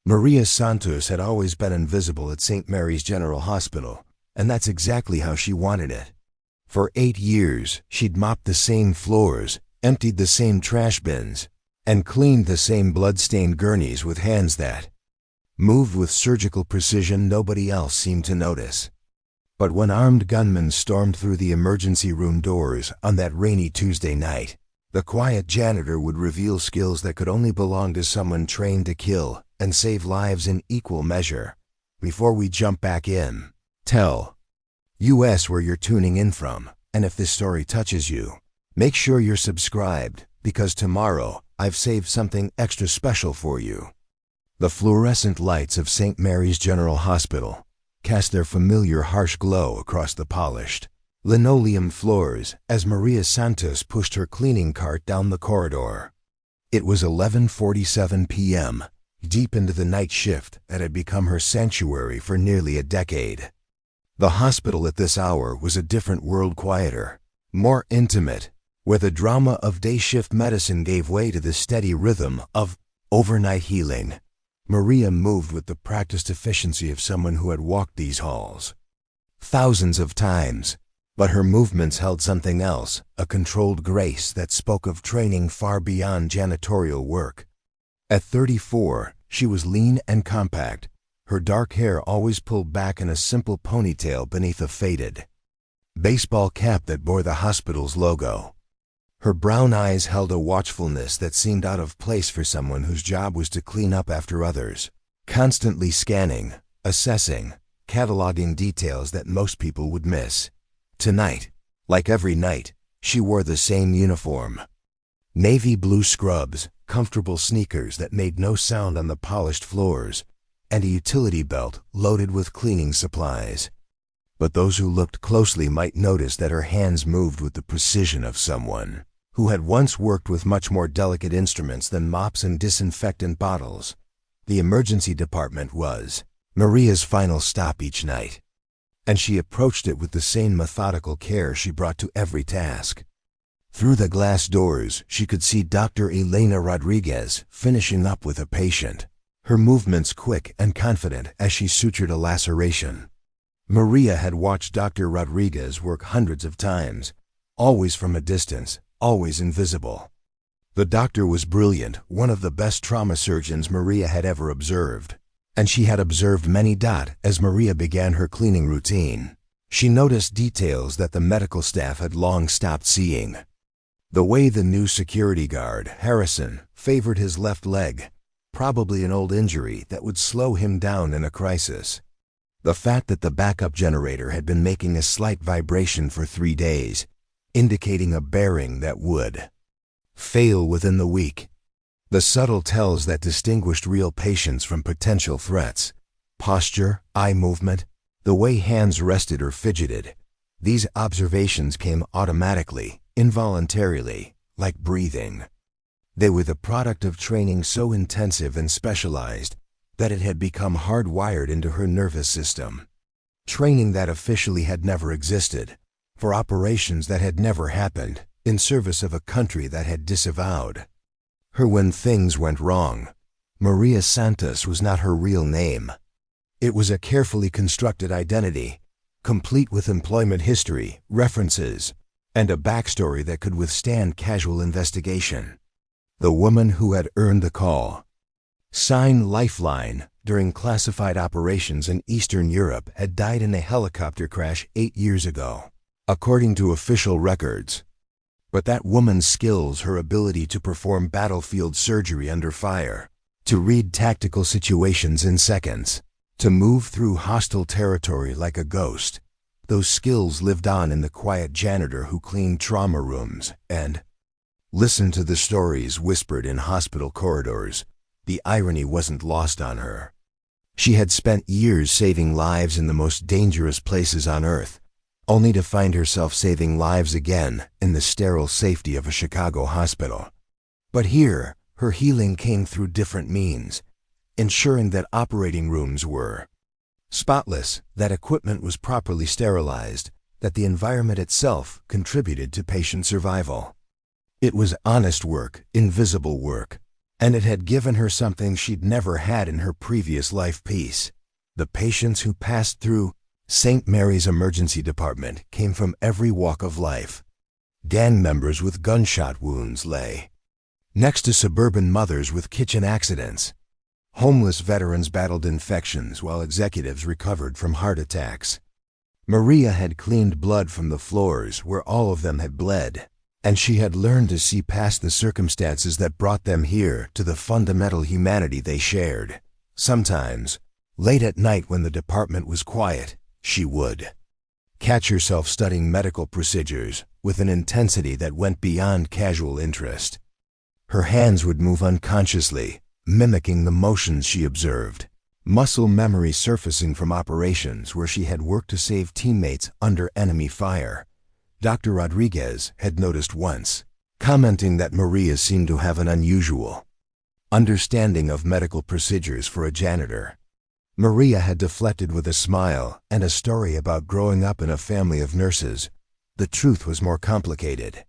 Maria Santos had always been invisible at St. Mary's General Hospital, and that's exactly how she wanted it. For 8 years, she'd mopped the same floors, emptied the same trash bins, and cleaned the same blood-stained gurneys with hands that moved with surgical precision nobody else seemed to notice. But when armed gunmen stormed through the emergency room doors on that rainy Tuesday night, the quiet janitor would reveal skills that could only belong to someone trained to kill and save lives in equal measure. Before we jump back in, tell US where you're tuning in from, and if this story touches you, make sure you're subscribed, because tomorrow I've saved something extra special for you. The fluorescent lights of St. Mary's General Hospital cast their familiar harsh glow across the polished linoleum floors as Maria Santos pushed her cleaning cart down the corridor. It was 11:47 p.m., deep into the night shift that had become her sanctuary for nearly a decade. The hospital at this hour was a different world, quieter, more intimate, where the drama of day shift medicine gave way to the steady rhythm of overnight healing. Maria moved with the practiced efficiency of someone who had walked these halls thousands of times, but her movements held something else, a controlled grace that spoke of training far beyond janitorial work. At 34, she was lean and compact, her dark hair always pulled back in a simple ponytail beneath a faded baseball cap that bore the hospital's logo. Her brown eyes held a watchfulness that seemed out of place for someone whose job was to clean up after others, constantly scanning, assessing, cataloging details that most people would miss. Tonight, like every night, she wore the same uniform. Navy blue scrubs, comfortable sneakers that made no sound on the polished floors, and a utility belt loaded with cleaning supplies. But those who looked closely might notice that her hands moved with the precision of someone who had once worked with much more delicate instruments than mops and disinfectant bottles. The emergency department was Maria's final stop each night, and she approached it with the same methodical care she brought to every task. Through the glass doors, she could see Dr. Elena Rodriguez finishing up with a patient, her movements quick and confident as she sutured a laceration. Maria had watched Dr. Rodriguez work hundreds of times, always from a distance, always invisible. The doctor was brilliant, one of the best trauma surgeons Maria had ever observed, and she had observed many. As Maria began her cleaning routine, she noticed details that the medical staff had long stopped seeing. The way the new security guard, Harrison, favored his left leg, probably an old injury that would slow him down in a crisis. The fact that the backup generator had been making a slight vibration for 3 days, indicating a bearing that would fail within the week. The subtle tells that distinguished real patients from potential threats. Posture, eye movement, the way hands rested or fidgeted. These observations came automatically, involuntarily, like breathing. They were the product of training so intensive and specialized that it had become hardwired into her nervous system. Training that officially had never existed, for operations that had never happened, in service of a country that had disavowed her when things went wrong. Maria Santos was not her real name. It was a carefully constructed identity, complete with employment history, references, and a backstory that could withstand casual investigation. The woman who had earned the call sign Lifeline during classified operations in Eastern Europe had died in a helicopter crash 8 years ago, according to official records. But that woman's skills, her ability to perform battlefield surgery under fire, to read tactical situations in seconds, to move through hostile territory like a ghost, those skills lived on in the quiet janitor who cleaned trauma rooms and listened to the stories whispered in hospital corridors. The irony wasn't lost on her. She had spent years saving lives in the most dangerous places on Earth, only to find herself saving lives again in the sterile safety of a Chicago hospital. But here, her healing came through different means, ensuring that operating rooms were spotless, that equipment was properly sterilized, that the environment itself contributed to patient survival. It was honest work, invisible work, And it had given her something she'd never had in her previous life: peace. The patients who passed through St. Mary's Emergency Department came from every walk of life. Gang members with gunshot wounds lay next to suburban mothers with kitchen accidents. Homeless veterans battled infections while executives recovered from heart attacks. Maria had cleaned blood from the floors where all of them had bled, and she had learned to see past the circumstances that brought them here to the fundamental humanity they shared. Sometimes, late at night when the department was quiet, she would catch herself studying medical procedures with an intensity that went beyond casual interest. Her hands would move unconsciously, mimicking the motions she observed, muscle memory surfacing from operations where she had worked to save teammates under enemy fire. Dr. Rodriguez had noticed once, commenting that Maria seemed to have an unusual understanding of medical procedures for a janitor. Maria had deflected with a smile and a story about growing up in a family of nurses. The truth was more complicated.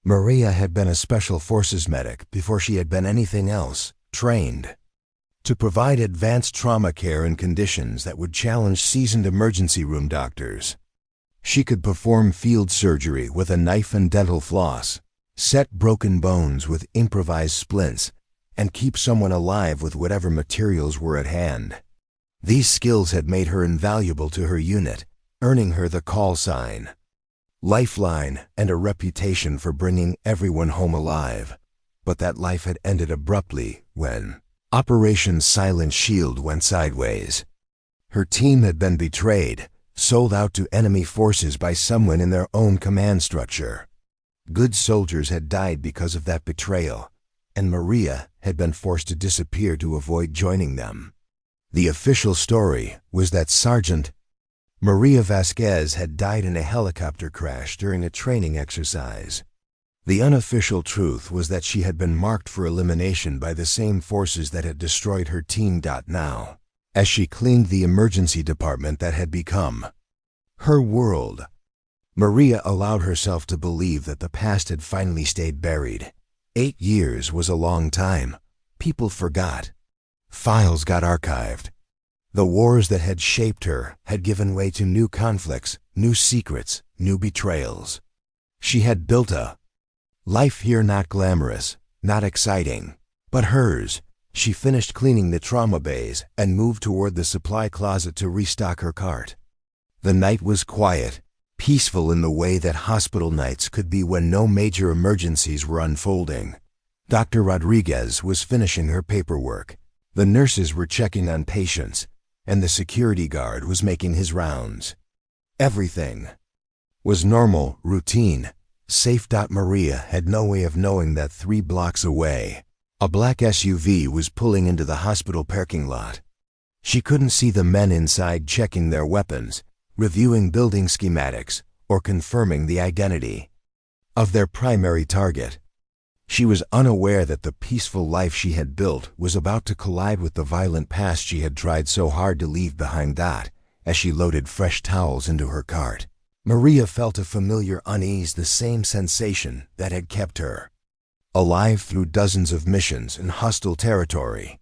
Maria had been a special forces medic before she had been anything else, trained to provide advanced trauma care in conditions that would challenge seasoned emergency room doctors. She could perform field surgery with a knife and dental floss, set broken bones with improvised splints, and keep someone alive with whatever materials were at hand. These skills had made her invaluable to her unit, earning her the call sign Lifeline and a reputation for bringing everyone home alive. But that life had ended abruptly when Operation Silent Shield went sideways. Her team had been betrayed, sold out to enemy forces by someone in their own command structure. Good soldiers had died because of that betrayal, and Maria had been forced to disappear to avoid joining them. The official story was that Sergeant Maria Vasquez had died in a helicopter crash during a training exercise. The unofficial truth was that she had been marked for elimination by the same forces that had destroyed her team. Now, as she cleaned the emergency department that had become her world, Maria allowed herself to believe that the past had finally stayed buried. 8 years was a long time. People forgot. Files got archived. The wars that had shaped her had given way to new conflicts, new secrets, new betrayals. She had built a life here, not glamorous, not exciting, but hers. She finished cleaning the trauma bays and moved toward the supply closet to restock her cart. The night was quiet, peaceful in the way that hospital nights could be when no major emergencies were unfolding. Dr. Rodriguez was finishing her paperwork. The nurses were checking on patients, and the security guard was making his rounds. Everything was normal, routine, safe. Maria had no way of knowing that 3 blocks away, a black SUV was pulling into the hospital parking lot. She couldn't see the men inside checking their weapons, reviewing building schematics, or confirming the identity of their primary target. She was unaware that the peaceful life she had built was about to collide with the violent past she had tried so hard to leave behind. As she loaded fresh towels into her cart, Maria felt a familiar unease, the same sensation that had kept her alive through dozens of missions in hostile territory.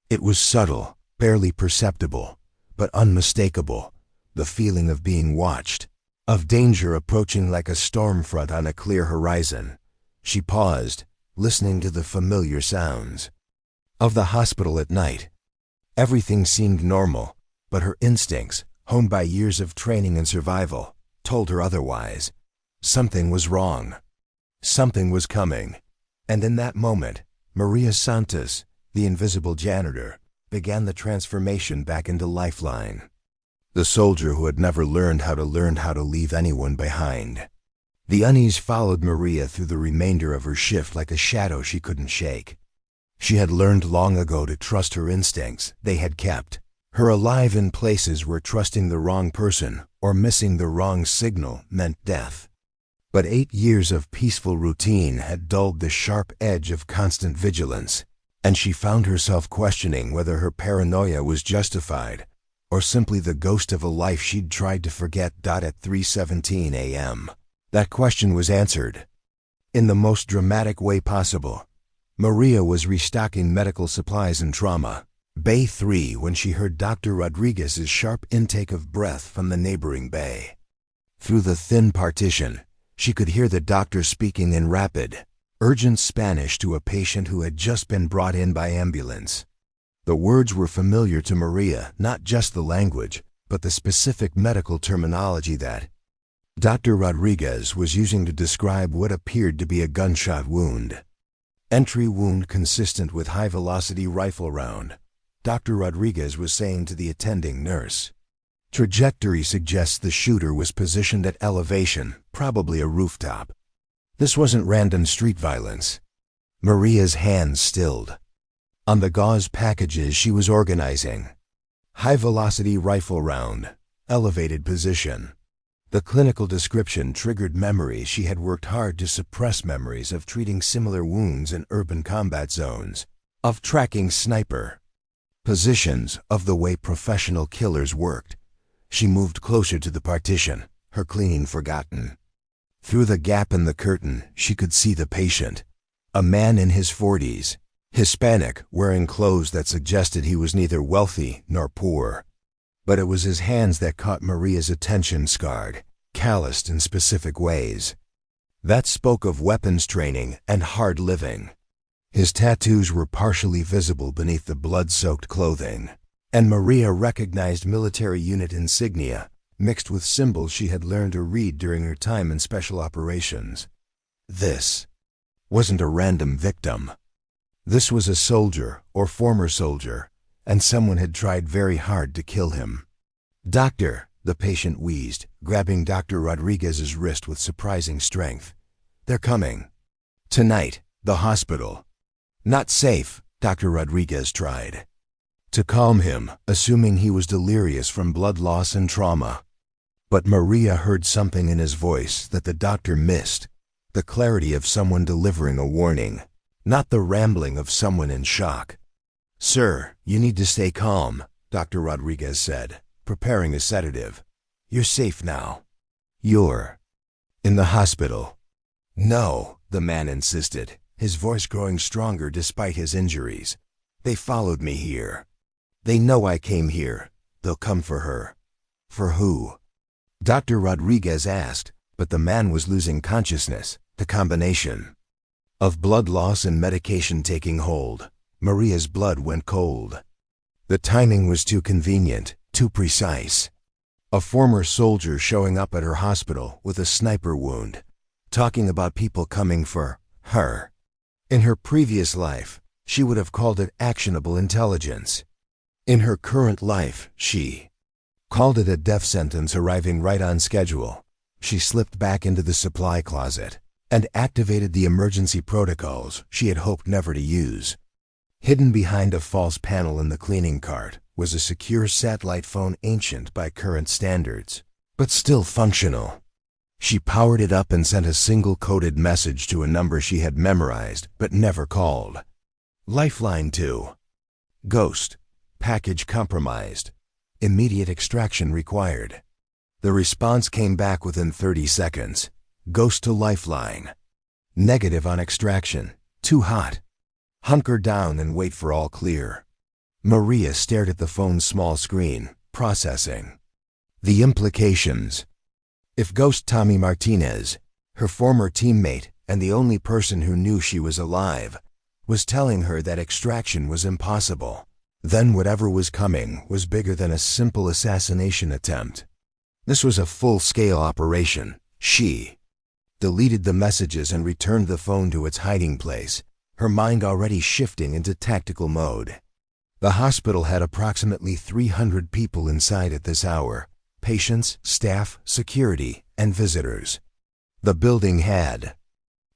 It was subtle, barely perceptible, but unmistakable. The feeling of being watched, of danger approaching like a storm front on a clear horizon. She paused, listening to the familiar sounds of the hospital at night. Everything seemed normal, but her instincts, honed by years of training and survival, told her otherwise. Something was wrong. Something was coming. And in that moment, Maria Santos, the invisible janitor, began the transformation back into Lifeline. The soldier who had never learned how to leave anyone behind. The unease followed Maria through the remainder of her shift like a shadow she couldn't shake. She had learned long ago to trust her instincts. They had kept her alive in places where trusting the wrong person or missing the wrong signal meant death. But 8 years of peaceful routine had dulled the sharp edge of constant vigilance, and she found herself questioning whether her paranoia was justified or simply the ghost of a life she'd tried to forget. At 3:17 a.m., that question was answered in the most dramatic way possible. Maria was restocking medical supplies and trauma. Bay 3 when she heard Dr. Rodriguez's sharp intake of breath from the neighboring bay. Through the thin partition, she could hear the doctor speaking in rapid, urgent Spanish to a patient who had just been brought in by ambulance. The words were familiar to Maria, not just the language, but the specific medical terminology that Dr. Rodriguez was using to describe what appeared to be a gunshot wound. Entry wound consistent with high-velocity rifle round, Dr. Rodriguez was saying to the attending nurse. Trajectory suggests the shooter was positioned at elevation, probably a rooftop. This wasn't random street violence. Maria's hands stilled. On the gauze packages she was organizing. High-velocity rifle round, elevated position. The clinical description triggered memories she had worked hard to suppress, memories of treating similar wounds in urban combat zones, of tracking sniper positions, of the way professional killers worked. She moved closer to the partition, her cleaning forgotten. Through the gap in the curtain, she could see the patient. A man in his 40s, Hispanic, wearing clothes that suggested he was neither wealthy nor poor. But it was his hands that caught Maria's attention, scarred, calloused in specific ways. That spoke of weapons training and hard living. His tattoos were partially visible beneath the blood-soaked clothing, and Maria recognized military unit insignia, mixed with symbols she had learned to read during her time in special operations. This wasn't a random victim. This was a soldier, or former soldier, and someone had tried very hard to kill him. "Doctor," the patient wheezed, grabbing Dr. Rodriguez's wrist with surprising strength. "They're coming. Tonight, the hospital." "Not safe," Dr. Rodriguez tried to calm him, assuming he was delirious from blood loss and trauma. But Maria heard something in his voice that the doctor missed, the clarity of someone delivering a warning, not the rambling of someone in shock. "Sir, you need to stay calm," Dr. Rodriguez said, preparing a sedative. "You're safe now. You're in the hospital." "No," the man insisted, his voice growing stronger despite his injuries. "They followed me here. They know I came here. They'll come for her." "For who?" Dr. Rodriguez asked, but the man was losing consciousness, the combination of blood loss and medication taking hold. Maria's blood went cold. The timing was too convenient, too precise. A former soldier showing up at her hospital with a sniper wound, talking about people coming for her. In her previous life, she would have called it actionable intelligence. In her current life, she called it a death sentence arriving right on schedule. She slipped back into the supply closet and activated the emergency protocols she had hoped never to use. Hidden behind a false panel in the cleaning cart was a secure satellite phone, ancient by current standards, but still functional. She powered it up and sent a single coded message to a number she had memorized but never called. "Lifeline 2. Ghost. Package compromised. Immediate extraction required." The response came back within 30 seconds. "Ghost to Lifeline. Negative on extraction. Too hot. Hunker down and wait for all clear." Maria stared at the phone's small screen, processing the implications. If Ghost Tommy Martinez, her former teammate and the only person who knew she was alive, was telling her that extraction was impossible, then whatever was coming was bigger than a simple assassination attempt. This was a full-scale operation. She deleted the messages and returned the phone to its hiding place, her mind already shifting into tactical mode. The hospital had approximately 300 people inside at this hour: patients, staff, security, and visitors. The building had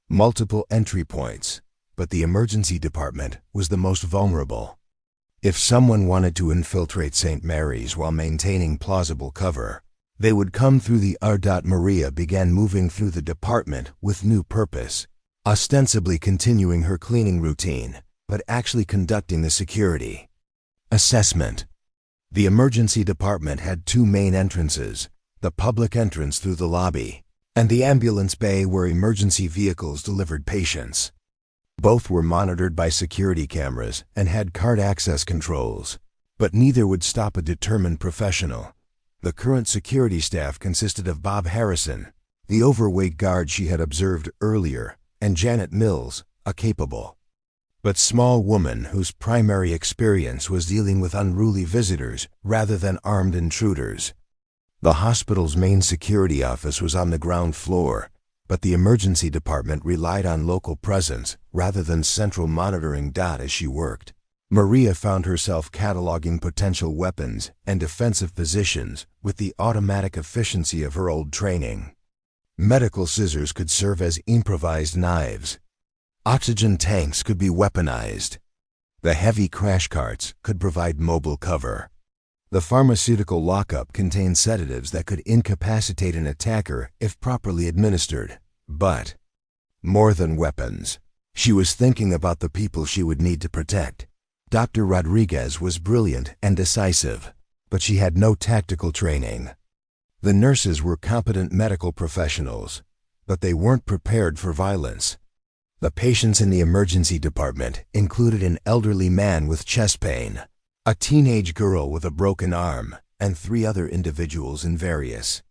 multiple entry points, but the emergency department was the most vulnerable. If someone wanted to infiltrate St. Mary's while maintaining plausible cover, they would come through the R. Maria began moving through the department with new purpose, ostensibly continuing her cleaning routine, but actually conducting the security assessment. The emergency department had two main entrances: the public entrance through the lobby, and the ambulance bay where emergency vehicles delivered patients. Both were monitored by security cameras and had card access controls, but neither would stop a determined professional. The current security staff consisted of Bob Harrison, the overweight guard she had observed earlier, and Janet Mills, a capable but small woman whose primary experience was dealing with unruly visitors rather than armed intruders. The hospital's main security office was on the ground floor, but the emergency department relied on local presence rather than central monitoring. As she worked, Maria found herself cataloging potential weapons and defensive positions with the automatic efficiency of her old training. Medical scissors could serve as improvised knives. Oxygen tanks could be weaponized. The heavy crash carts could provide mobile cover. The pharmaceutical lockup contained sedatives that could incapacitate an attacker if properly administered. But more than weapons, she was thinking about the people she would need to protect. Dr. Rodriguez was brilliant and decisive, but she had no tactical training. The nurses were competent medical professionals, but they weren't prepared for violence. The patients in the emergency department included an elderly man with chest pain, a teenage girl with a broken arm, and 3 other individuals in various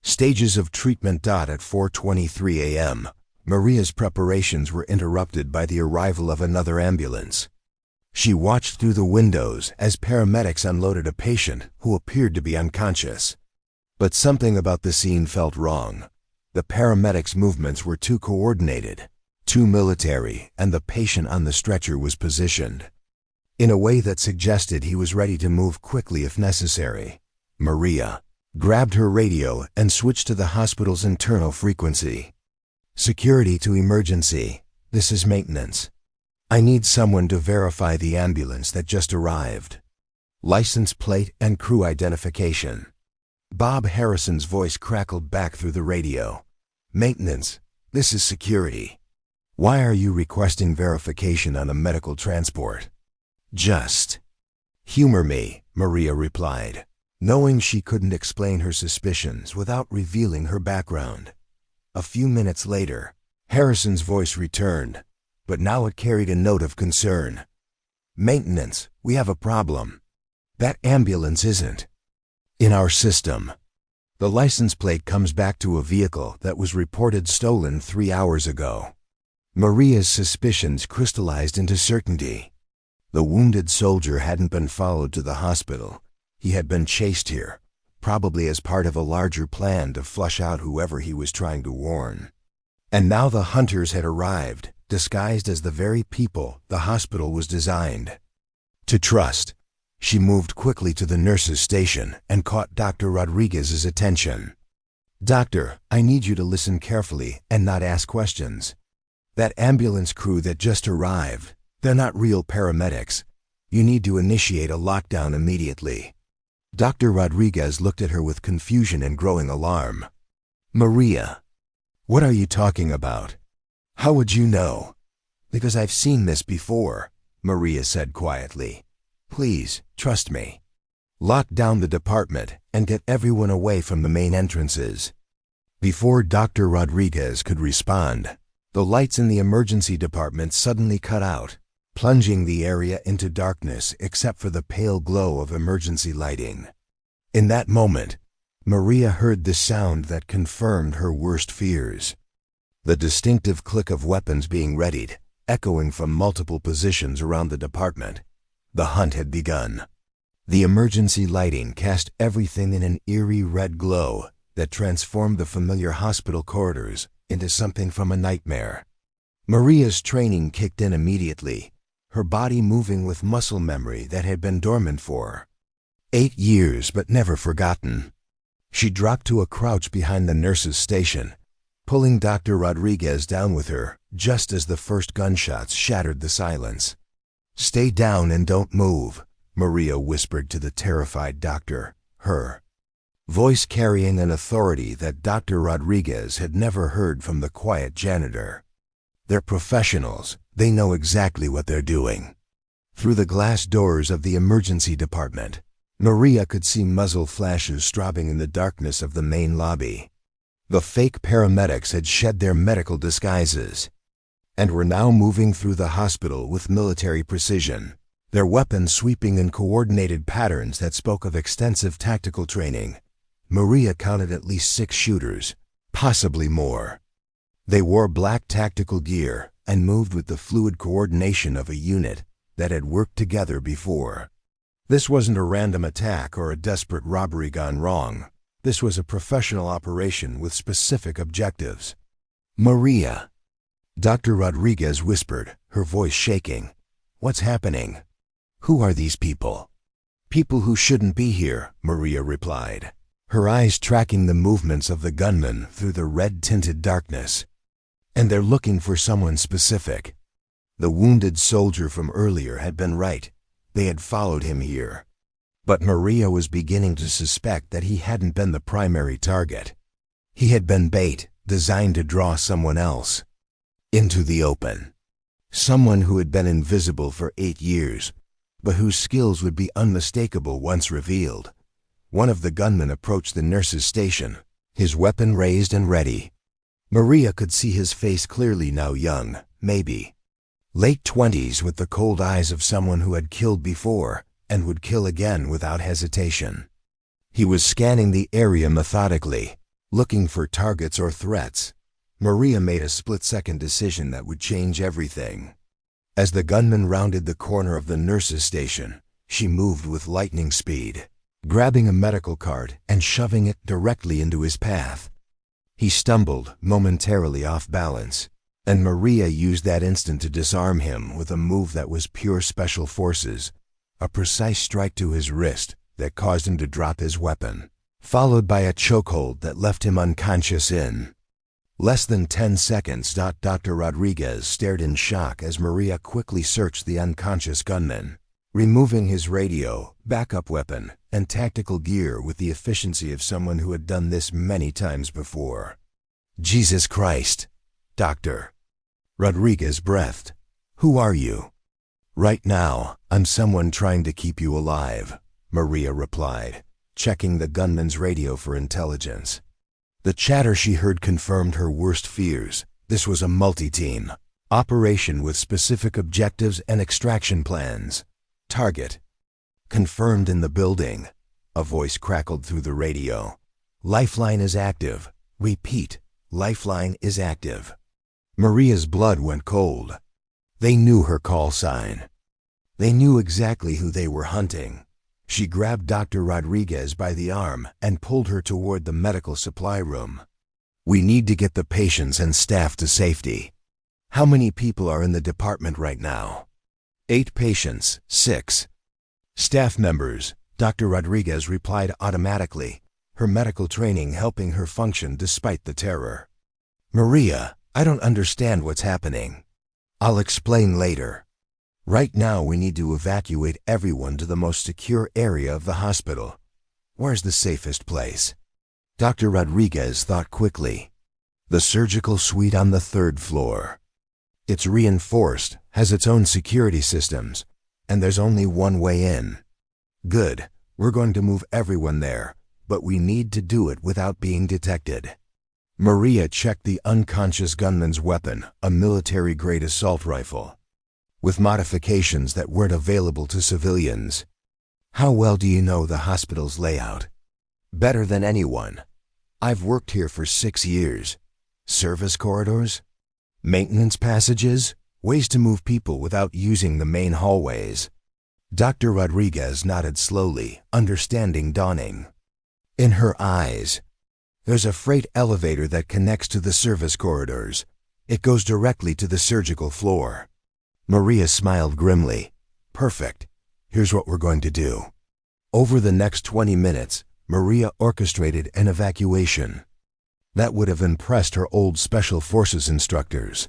stages of treatment. At 4:23 a.m., Maria's preparations were interrupted by the arrival of another ambulance. She watched through the windows as paramedics unloaded a patient who appeared to be unconscious. But something about the scene felt wrong. The paramedics' movements were too coordinated, too military, and the patient on the stretcher was positioned in a way that suggested he was ready to move quickly if necessary. Maria grabbed her radio and switched to the hospital's internal frequency. "Security to emergency. This is maintenance. I need someone to verify the ambulance that just arrived. License plate and crew identification." Bob Harrison's voice crackled back through the radio. "Maintenance. This is security. Why are you requesting verification on a medical transport?" "Just humor me," Maria replied, knowing she couldn't explain her suspicions without revealing her background. A few minutes later, Harrison's voice returned, but now it carried a note of concern. "Maintenance, we have a problem. That ambulance isn't in our system. The license plate comes back to a vehicle that was reported stolen 3 hours ago." Maria's suspicions crystallized into certainty. The wounded soldier hadn't been followed to the hospital. He had been chased here, probably as part of a larger plan to flush out whoever he was trying to warn. And now the hunters had arrived, disguised as the very people the hospital was designed to trust. She moved quickly to the nurse's station and caught Dr. Rodriguez's attention. "Doctor, I need you to listen carefully and not ask questions. That ambulance crew that just arrived, they're not real paramedics. You need to initiate a lockdown immediately." Dr. Rodriguez looked at her with confusion and growing alarm. "Maria, what are you talking about? How would you know?" "Because I've seen this before," Maria said quietly. "Please, trust me. Lock down the department and get everyone away from the main entrances." Before Dr. Rodriguez could respond, the lights in the emergency department suddenly cut out, plunging the area into darkness except for the pale glow of emergency lighting. In that moment, Maria heard the sound that confirmed her worst fears. The distinctive click of weapons being readied, echoing from multiple positions around the department. The hunt had begun. The emergency lighting cast everything in an eerie red glow that transformed the familiar hospital corridors into something from a nightmare. Maria's training kicked in immediately, her body moving with muscle memory that had been dormant for 8 years but never forgotten. She dropped to a crouch behind the nurse's station, pulling Dr. Rodriguez down with her just as the first gunshots shattered the silence. "Stay down and don't move," Maria whispered to the terrified doctor, her voice carrying an authority that Dr. Rodriguez had never heard from the quiet janitor. "They're professionals. They know exactly what they're doing." Through the glass doors of the emergency department, Maria could see muzzle flashes strobing in the darkness of the main lobby. The fake paramedics had shed their medical disguises. and were now moving through the hospital with military precision, their weapons sweeping in coordinated patterns that spoke of extensive tactical training. Maria counted at least 6 shooters, possibly more. They wore black tactical gear and moved with the fluid coordination of a unit that had worked together before. This wasn't a random attack or a desperate robbery gone wrong. This was a professional operation with specific objectives. "Maria," Dr. Rodriguez whispered, her voice shaking. "What's happening? Who are these people?" "People who shouldn't be here," Maria replied, her eyes tracking the movements of the gunmen through the red-tinted darkness. "And they're looking for someone specific." The wounded soldier from earlier had been right. They had followed him here. But Maria was beginning to suspect that he hadn't been the primary target. He had been bait, designed to draw someone else into the open. Someone who had been invisible for 8 years, but whose skills would be unmistakable once revealed. One of the gunmen approached the nurse's station, his weapon raised and ready. Maria could see his face clearly now, young, maybe late 20s, with the cold eyes of someone who had killed before and would kill again without hesitation. He was scanning the area methodically, looking for targets or threats. Maria made a split-second decision that would change everything. As the gunman rounded the corner of the nurse's station, she moved with lightning speed, grabbing a medical cart and shoving it directly into his path. He stumbled, momentarily off balance, and Maria used that instant to disarm him with a move that was pure special forces, a precise strike to his wrist that caused him to drop his weapon, followed by a chokehold that left him unconscious in less than 10 seconds. Dr. Rodriguez stared in shock as Maria quickly searched the unconscious gunman, removing his radio, backup weapon, and tactical gear with the efficiency of someone who had done this many times before. "Jesus Christ, Doctor," Rodriguez breathed. "Who are you?" "Right now, I'm someone trying to keep you alive," Maria replied, checking the gunman's radio for intelligence. The chatter she heard confirmed her worst fears. This was a multi-team operation with specific objectives and extraction plans. "Target confirmed in the building," a voice crackled through the radio. "Lifeline is active. Repeat, lifeline is active." Maria's blood went cold. They knew her call sign. They knew exactly who they were hunting. She grabbed Dr. Rodriguez by the arm and pulled her toward the medical supply room. "We need to get the patients and staff to safety." "How many people are in the department right now?" 8 patients, 6 staff members," Dr. Rodriguez replied automatically, her medical training helping her function despite the terror. "Maria, I don't understand what's happening." "I'll explain later. Right now we need to evacuate everyone to the most secure area of the hospital." "Where's the safest place?" Dr. Rodriguez thought quickly. "The surgical suite on the 3rd floor. It's reinforced, has its own security systems, and there's only one way in." "Good. We're going to move everyone there, but we need to do it without being detected." Maria checked the unconscious gunman's weapon, a military-grade assault rifle, with modifications that weren't available to civilians. "How well do you know the hospital's layout?" "Better than anyone. I've worked here for 6 years. Service corridors, maintenance passages, ways to move people without using the main hallways." Dr. Rodriguez nodded slowly, understanding dawning in her eyes. "There's a freight elevator that connects to the service corridors. It goes directly to the surgical floor." Maria smiled grimly. "Perfect. Here's what we're going to do." Over the next 20 minutes, Maria orchestrated an evacuation that would have impressed her old Special Forces instructors.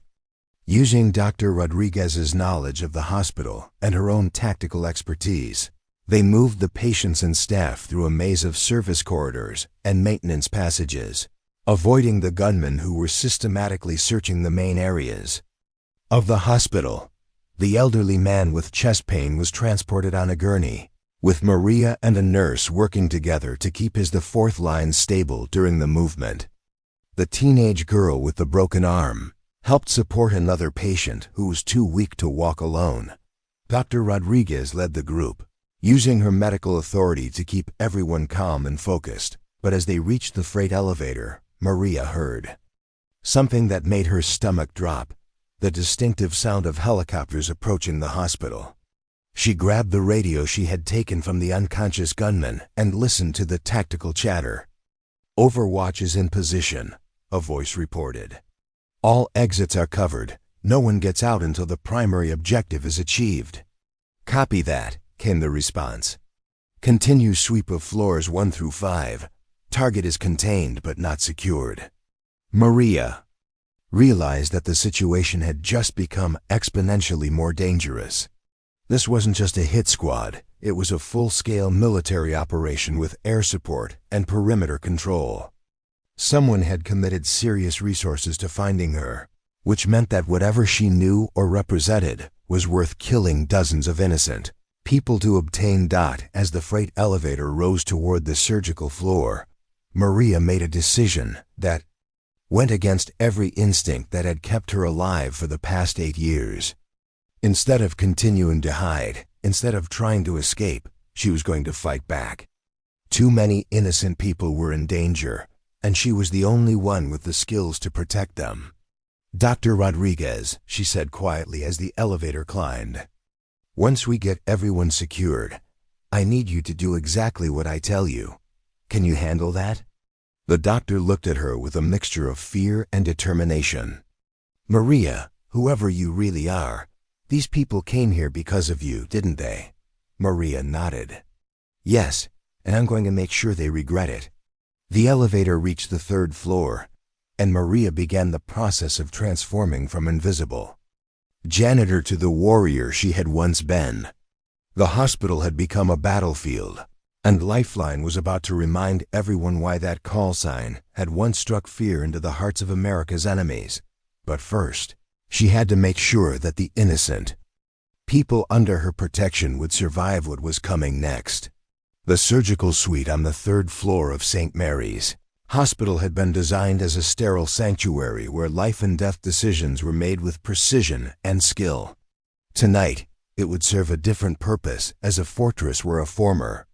Using Dr. Rodriguez's knowledge of the hospital and her own tactical expertise, they moved the patients and staff through a maze of service corridors and maintenance passages, avoiding the gunmen who were systematically searching the main areas of the hospital. The elderly man with chest pain was transported on a gurney, with Maria and a nurse working together to keep the 4th line stable during the movement. The teenage girl with the broken arm helped support another patient who was too weak to walk alone. Dr. Rodriguez led the group, using her medical authority to keep everyone calm and focused. But as they reached the freight elevator, Maria heard something that made her stomach drop, the distinctive sound of helicopters approaching the hospital. She grabbed the radio she had taken from the unconscious gunman and listened to the tactical chatter. "Overwatch is in position," a voice reported. "All exits are covered. No one gets out until the primary objective is achieved." "Copy that," came the response. "Continue sweep of floors 1 through 5. Target is contained but not secured." Maria realized that the situation had just become exponentially more dangerous. This wasn't just a hit squad, it was a full-scale military operation with air support and perimeter control. Someone had committed serious resources to finding her, which meant that whatever she knew or represented was worth killing dozens of innocent people to obtain. As the freight elevator rose toward the surgical floor, Maria made a decision that went against every instinct that had kept her alive for the past 8 years. Instead of continuing to hide, instead of trying to escape, she was going to fight back. Too many innocent people were in danger, and she was the only one with the skills to protect them. "Dr. Rodriguez," she said quietly as the elevator climbed, "once we get everyone secured, I need you to do exactly what I tell you. Can you handle that?" The doctor looked at her with a mixture of fear and determination. "Maria, whoever you really are, these people came here because of you, didn't they?" Maria nodded. "Yes, and I'm going to make sure they regret it." The elevator reached the 3rd floor, and Maria began the process of transforming from invisible janitor to the warrior she had once been. The hospital had become a battlefield, and Lifeline was about to remind everyone why that call sign had once struck fear into the hearts of America's enemies. But first, she had to make sure that the innocent people under her protection would survive what was coming next. The surgical suite on the 3rd floor of St. Mary's Hospital had been designed as a sterile sanctuary where life and death decisions were made with precision and skill. Tonight, it would serve a different purpose as a fortress where a former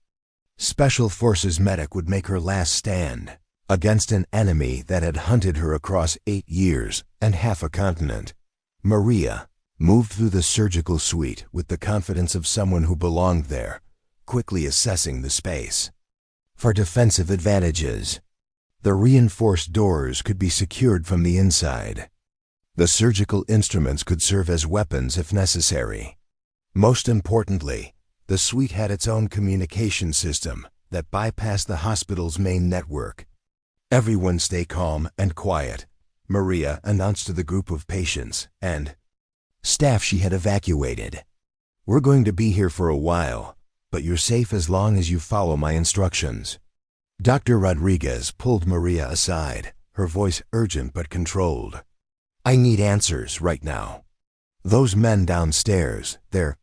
Special Forces medic would make her last stand against an enemy that had hunted her across 8 years and half a continent. Maria moved through the surgical suite with the confidence of someone who belonged there, quickly assessing the space for defensive advantages. The reinforced doors could be secured from the inside. The surgical instruments could serve as weapons if necessary. Most importantly, the suite had its own communication system that bypassed the hospital's main network. "Everyone stay calm and quiet," Maria announced to the group of patients and staff she had evacuated. "We're going to be here for a while, but you're safe as long as you follow my instructions." Dr. Rodriguez pulled Maria aside, her voice urgent but controlled. "I need answers right now. Those men downstairs, they're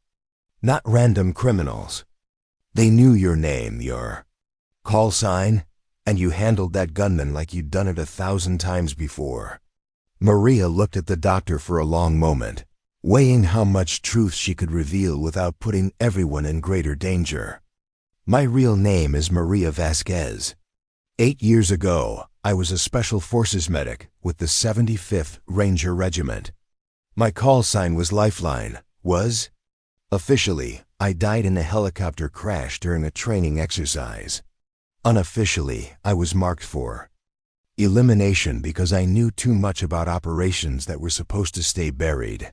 not random criminals. They knew your name, your call sign, and you handled that gunman like you'd done it 1,000 times before." Maria looked at the doctor for a long moment, weighing how much truth she could reveal without putting everyone in greater danger. "My real name is Maria Vasquez. 8 years ago, I was a Special Forces medic with the 75th Ranger Regiment. My call sign was Lifeline. Officially, I died in a helicopter crash during a training exercise. Unofficially, I was marked for elimination because I knew too much about operations that were supposed to stay buried."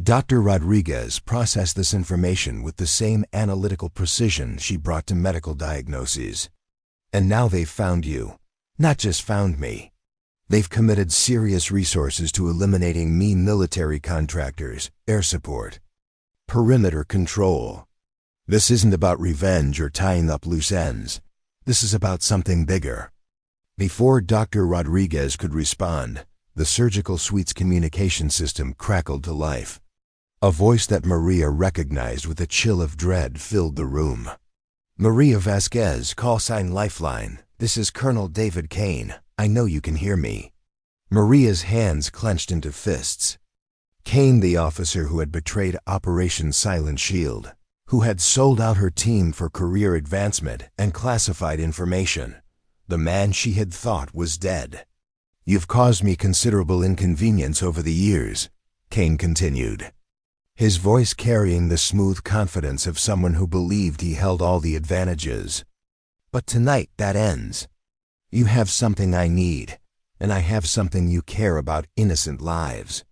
Dr. Rodriguez processed this information with the same analytical precision she brought to medical diagnoses. "And now they've found you. Not just found me. They've committed serious resources to eliminating me military contractors, air support, perimeter control. This isn't about revenge or tying up loose ends. This is about something bigger." Before Dr. Rodriguez could respond, the surgical suite's communication system crackled to life. A voice that Maria recognized with a chill of dread filled the room. "Maria Vasquez, call sign Lifeline. This is Colonel David Kane. I know you can hear me." Maria's hands clenched into fists. Kane, the officer who had betrayed Operation Silent Shield, who had sold out her team for career advancement and classified information, the man she had thought was dead. "You've caused me considerable inconvenience over the years," Kane continued, his voice carrying the smooth confidence of someone who believed he held all the advantages. "But tonight that ends. You have something I need, and I have something you care about: innocent lives."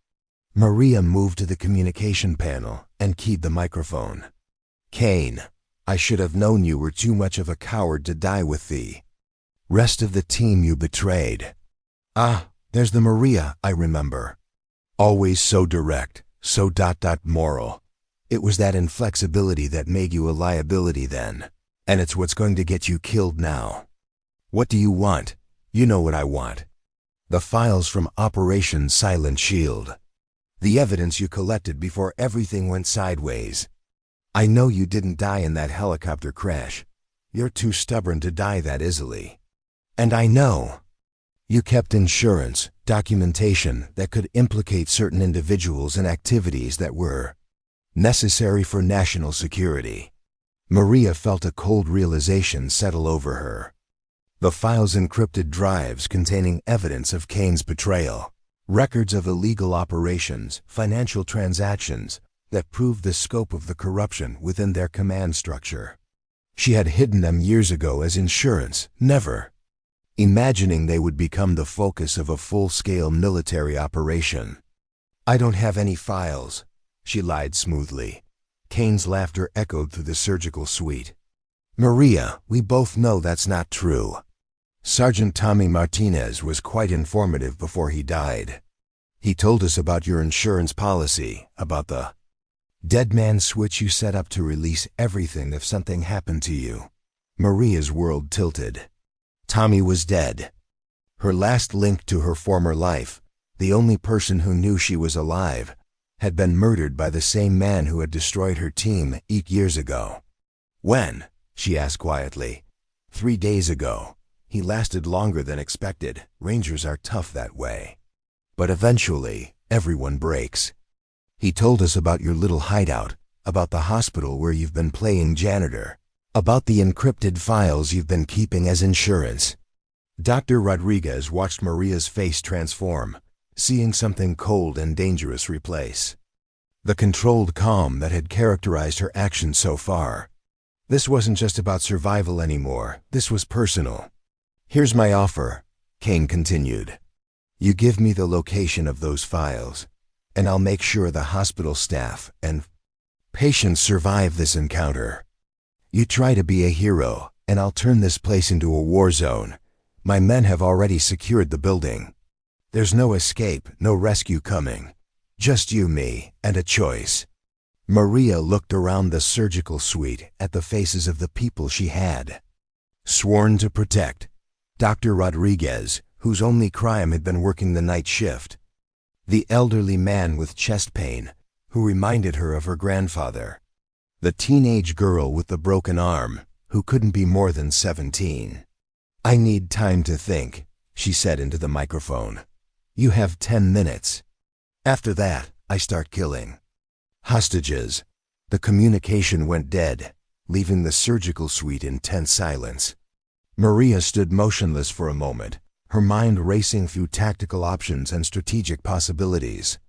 Maria moved to the communication panel and keyed the microphone. "Kane, I should have known you were too much of a coward to die with the rest of the team you betrayed. Ah, there's the Maria I remember. Always so direct, so moral. It was that inflexibility that made you a liability then, and it's what's going to get you killed now. What do you want? You know what I want. The files from Operation Silent Shield. The evidence you collected before everything went sideways. I know you didn't die in that helicopter crash. You're too stubborn to die that easily. And I know you kept insurance, documentation that could implicate certain individuals in activities that were necessary for national security." Maria felt a cold realization settle over her. The files encrypted drives containing evidence of Kane's betrayal, records of illegal operations, financial transactions that proved the scope of the corruption within their command structure. She had hidden them years ago as insurance, never imagining they would become the focus of a full-scale military operation. "I don't have any files," she lied smoothly. Kane's laughter echoed through the surgical suite. "Maria, we both know that's not true. Sergeant Tommy Martinez was quite informative before he died. He told us about your insurance policy, about the dead man switch you set up to release everything if something happened to you." Maria's world tilted. Tommy was dead. Her last link to her former life, the only person who knew she was alive, had been murdered by the same man who had destroyed her team 8 years ago. "When?" she asked quietly. 3 days ago. He lasted longer than expected. Rangers are tough that way. But eventually, everyone breaks. He told us about your little hideout, about the hospital where you've been playing janitor, about the encrypted files you've been keeping as insurance." Dr. Rodriguez watched Maria's face transform, seeing something cold and dangerous replace the controlled calm that had characterized her actions so far. This wasn't just about survival anymore. This was personal. "Here's my offer," Kane continued. "You give me the location of those files, and I'll make sure the hospital staff and patients survive this encounter. You try to be a hero, and I'll turn this place into a war zone. My men have already secured the building. There's no escape, no rescue coming. Just you, me, and a choice." Maria looked around the surgical suite at the faces of the people she had sworn to protect. Dr. Rodriguez, whose only crime had been working the night shift. The elderly man with chest pain, who reminded her of her grandfather. The teenage girl with the broken arm, who couldn't be more than 17. "I need time to think," she said into the microphone. "You have 10 minutes. After that, I start killing hostages." The communication went dead, leaving the surgical suite in tense silence. Maria stood motionless for a moment, her mind racing through tactical options and strategic possibilities.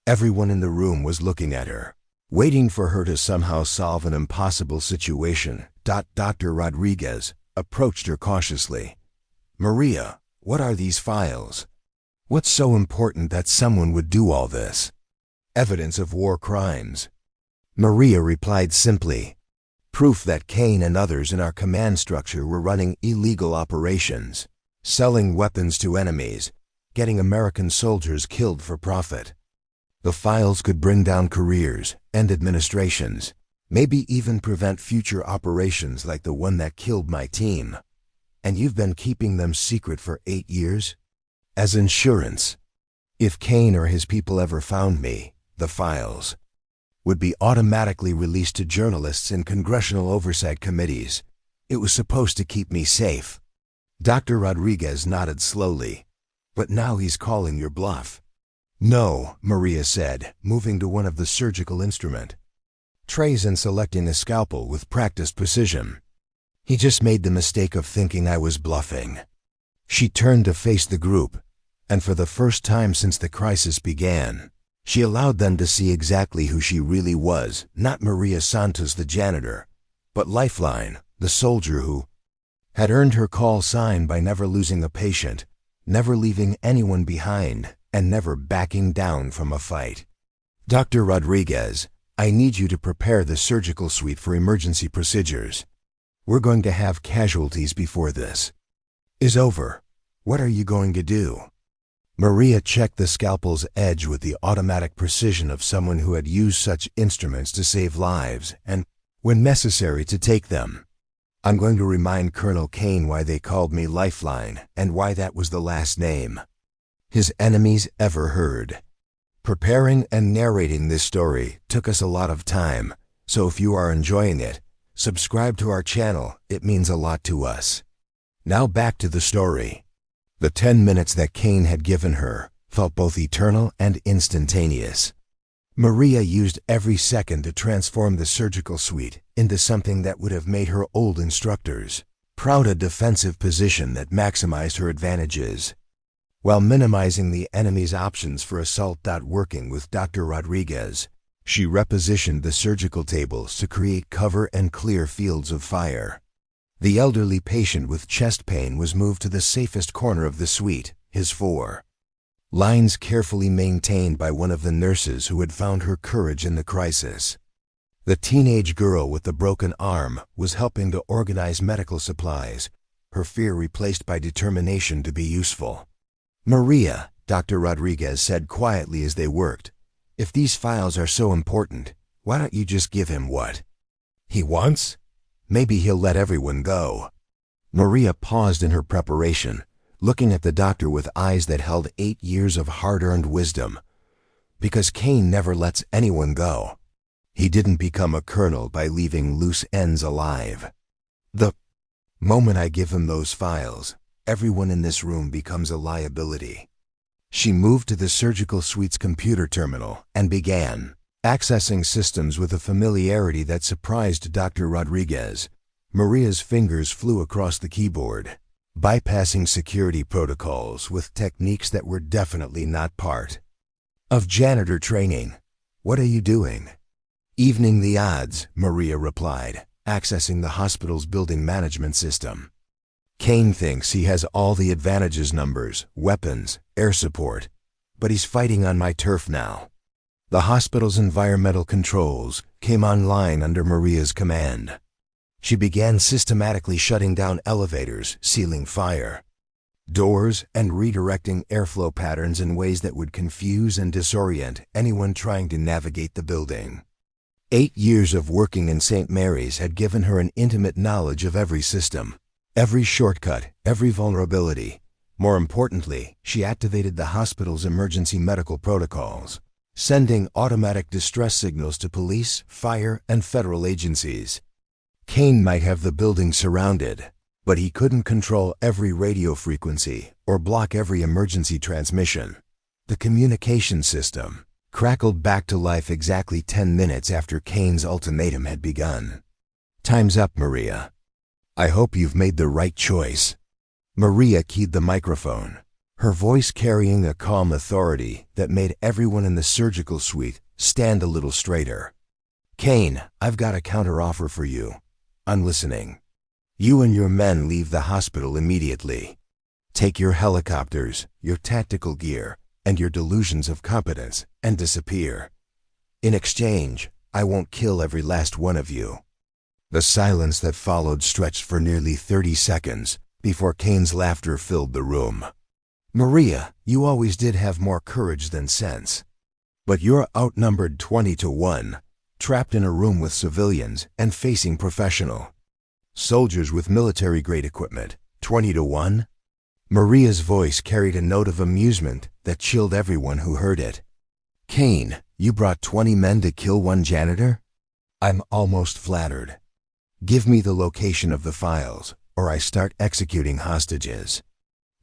Everyone in the room was looking at her, waiting for her to somehow solve an impossible situation. Dr. Rodriguez approached her cautiously. "Maria, what are these files? What's so important that someone would do all this?" "Evidence of war crimes." Maria replied simply. "Proof that Kane and others in our command structure were running illegal operations, selling weapons to enemies, getting American soldiers killed for profit. The files could bring down careers, end administrations, maybe even prevent future operations like the one that killed my team. And you've been keeping them secret for 8 years? As insurance. If Kane or his people ever found me, the files would be automatically released to journalists in congressional oversight committees. It was supposed to keep me safe." Dr. Rodriguez nodded slowly. But now he's calling your bluff. No, Maria said, moving to one of the surgical instrument trays and selecting a scalpel with practiced precision. He just made the mistake of thinking I was bluffing. She turned to face the group, and for the first time since the crisis began, she allowed them to see exactly who she really was, not Maria Santos the janitor, but Lifeline, the soldier who had earned her call sign by never losing a patient, never leaving anyone behind, and never backing down from a fight. Dr. Rodriguez, I need you to prepare the surgical suite for emergency procedures. We're going to have casualties before this is over. What are you going to do? Maria checked the scalpel's edge with the automatic precision of someone who had used such instruments to save lives and, when necessary, to take them. I'm going to remind Colonel Kane why they called me Lifeline and why that was the last name his enemies ever heard. Preparing and narrating this story took us a lot of time, so if you are enjoying it, subscribe to our channel. It means a lot to us. Now back to the story. The 10 minutes that Kane had given her felt both eternal and instantaneous. Maria used every second to transform the surgical suite into something that would have made her old instructors proud, a defensive position that maximized her advantages, while minimizing the enemy's options for assault. Working with Dr. Rodriguez, she repositioned the surgical tables to create cover and clear fields of fire. The elderly patient with chest pain was moved to the safest corner of the suite, his 4 lines carefully maintained by one of the nurses who had found her courage in the crisis. The teenage girl with the broken arm was helping to organize medical supplies, her fear replaced by determination to be useful. Maria, Dr. Rodriguez said quietly as they worked, if these files are so important, why don't you just give him what he wants? Maybe he'll let everyone go. Maria paused in her preparation, looking at the doctor with eyes that held 8 years of hard-earned wisdom. Because Kane never lets anyone go. He didn't become a colonel by leaving loose ends alive. The moment I give him those files, everyone in this room becomes a liability. She moved to the surgical suite's computer terminal and began accessing systems with a familiarity that surprised Dr. Rodriguez. Maria's fingers flew across the keyboard, bypassing security protocols with techniques that were definitely not part of janitor training. What are you doing? Evening the odds, Maria replied, accessing the hospital's building management system. Kane thinks he has all the advantages: numbers, weapons, air support, but he's fighting on my turf now. The hospital's environmental controls came online under Maria's command. She began systematically shutting down elevators, sealing fire doors, and redirecting airflow patterns in ways that would confuse and disorient anyone trying to navigate the building. 8 years of working in St. Mary's had given her an intimate knowledge of every system, every shortcut, every vulnerability. More importantly, she activated the hospital's emergency medical protocols, sending automatic distress signals to police, fire, and federal agencies. Kane might have the building surrounded, but he couldn't control every radio frequency or block every emergency transmission. The communication system crackled back to life exactly 10 minutes after Kane's ultimatum had begun. Time's up, Maria. I hope you've made the right choice. Maria keyed the microphone, her voice carrying a calm authority that made everyone in the surgical suite stand a little straighter. Kane, I've got a counteroffer for you. I'm listening. You and your men leave the hospital immediately. Take your helicopters, your tactical gear, and your delusions of competence and disappear. In exchange, I won't kill every last one of you. The silence that followed stretched for nearly 30 seconds before Kane's laughter filled the room. Maria, you always did have more courage than sense. But you're outnumbered 20-1, trapped in a room with civilians and facing professional soldiers with military-grade equipment. 20-1? Maria's voice carried a note of amusement that chilled everyone who heard it. Kane, you brought 20 men to kill one janitor? I'm almost flattered. Give me the location of the files, or I start executing hostages.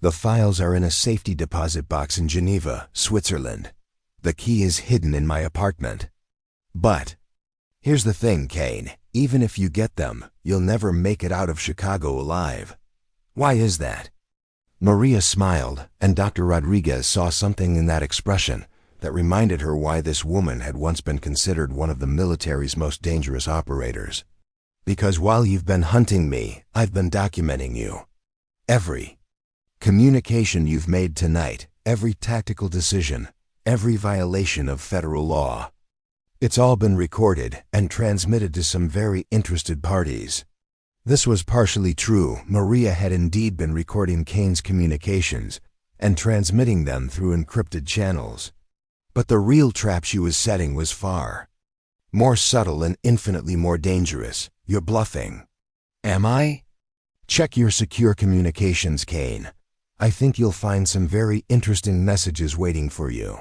The files are in a safety deposit box in Geneva, Switzerland. The key is hidden in my apartment. But here's the thing, Kane. Even if you get them, you'll never make it out of Chicago alive. Why is that? Maria smiled, and Dr. Rodriguez saw something in that expression that reminded her why this woman had once been considered one of the military's most dangerous operators. Because while you've been hunting me, I've been documenting you. Every communication you've made tonight, every tactical decision, every violation of federal law. It's all been recorded and transmitted to some very interested parties. This was partially true. Maria had indeed been recording Kane's communications and transmitting them through encrypted channels. But the real trap she was setting was far more subtle and infinitely more dangerous. You're bluffing. Am I? Check your secure communications, Kane. I think you'll find some very interesting messages waiting for you.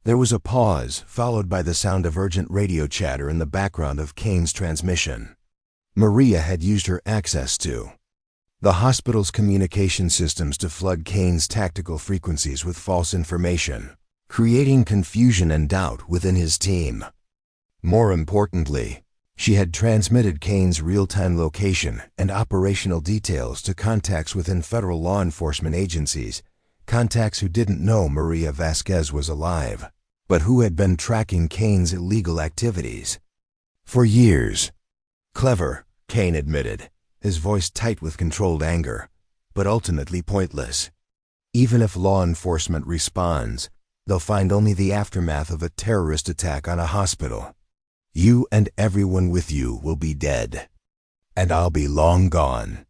There was a pause, followed by the sound of urgent radio chatter in the background of Kane's transmission. Maria had used her access to the hospital's communication systems to flood Kane's tactical frequencies with false information, creating confusion and doubt within his team. More importantly, she had transmitted Kane's real-time location and operational details to contacts within federal law enforcement agencies, contacts who didn't know Maria Vasquez was alive, but who had been tracking Kane's illegal activities for years. Clever, Kane admitted, his voice tight with controlled anger, but ultimately pointless. Even if law enforcement responds, they'll find only the aftermath of a terrorist attack on a hospital. You and everyone with you will be dead. And I'll be long gone.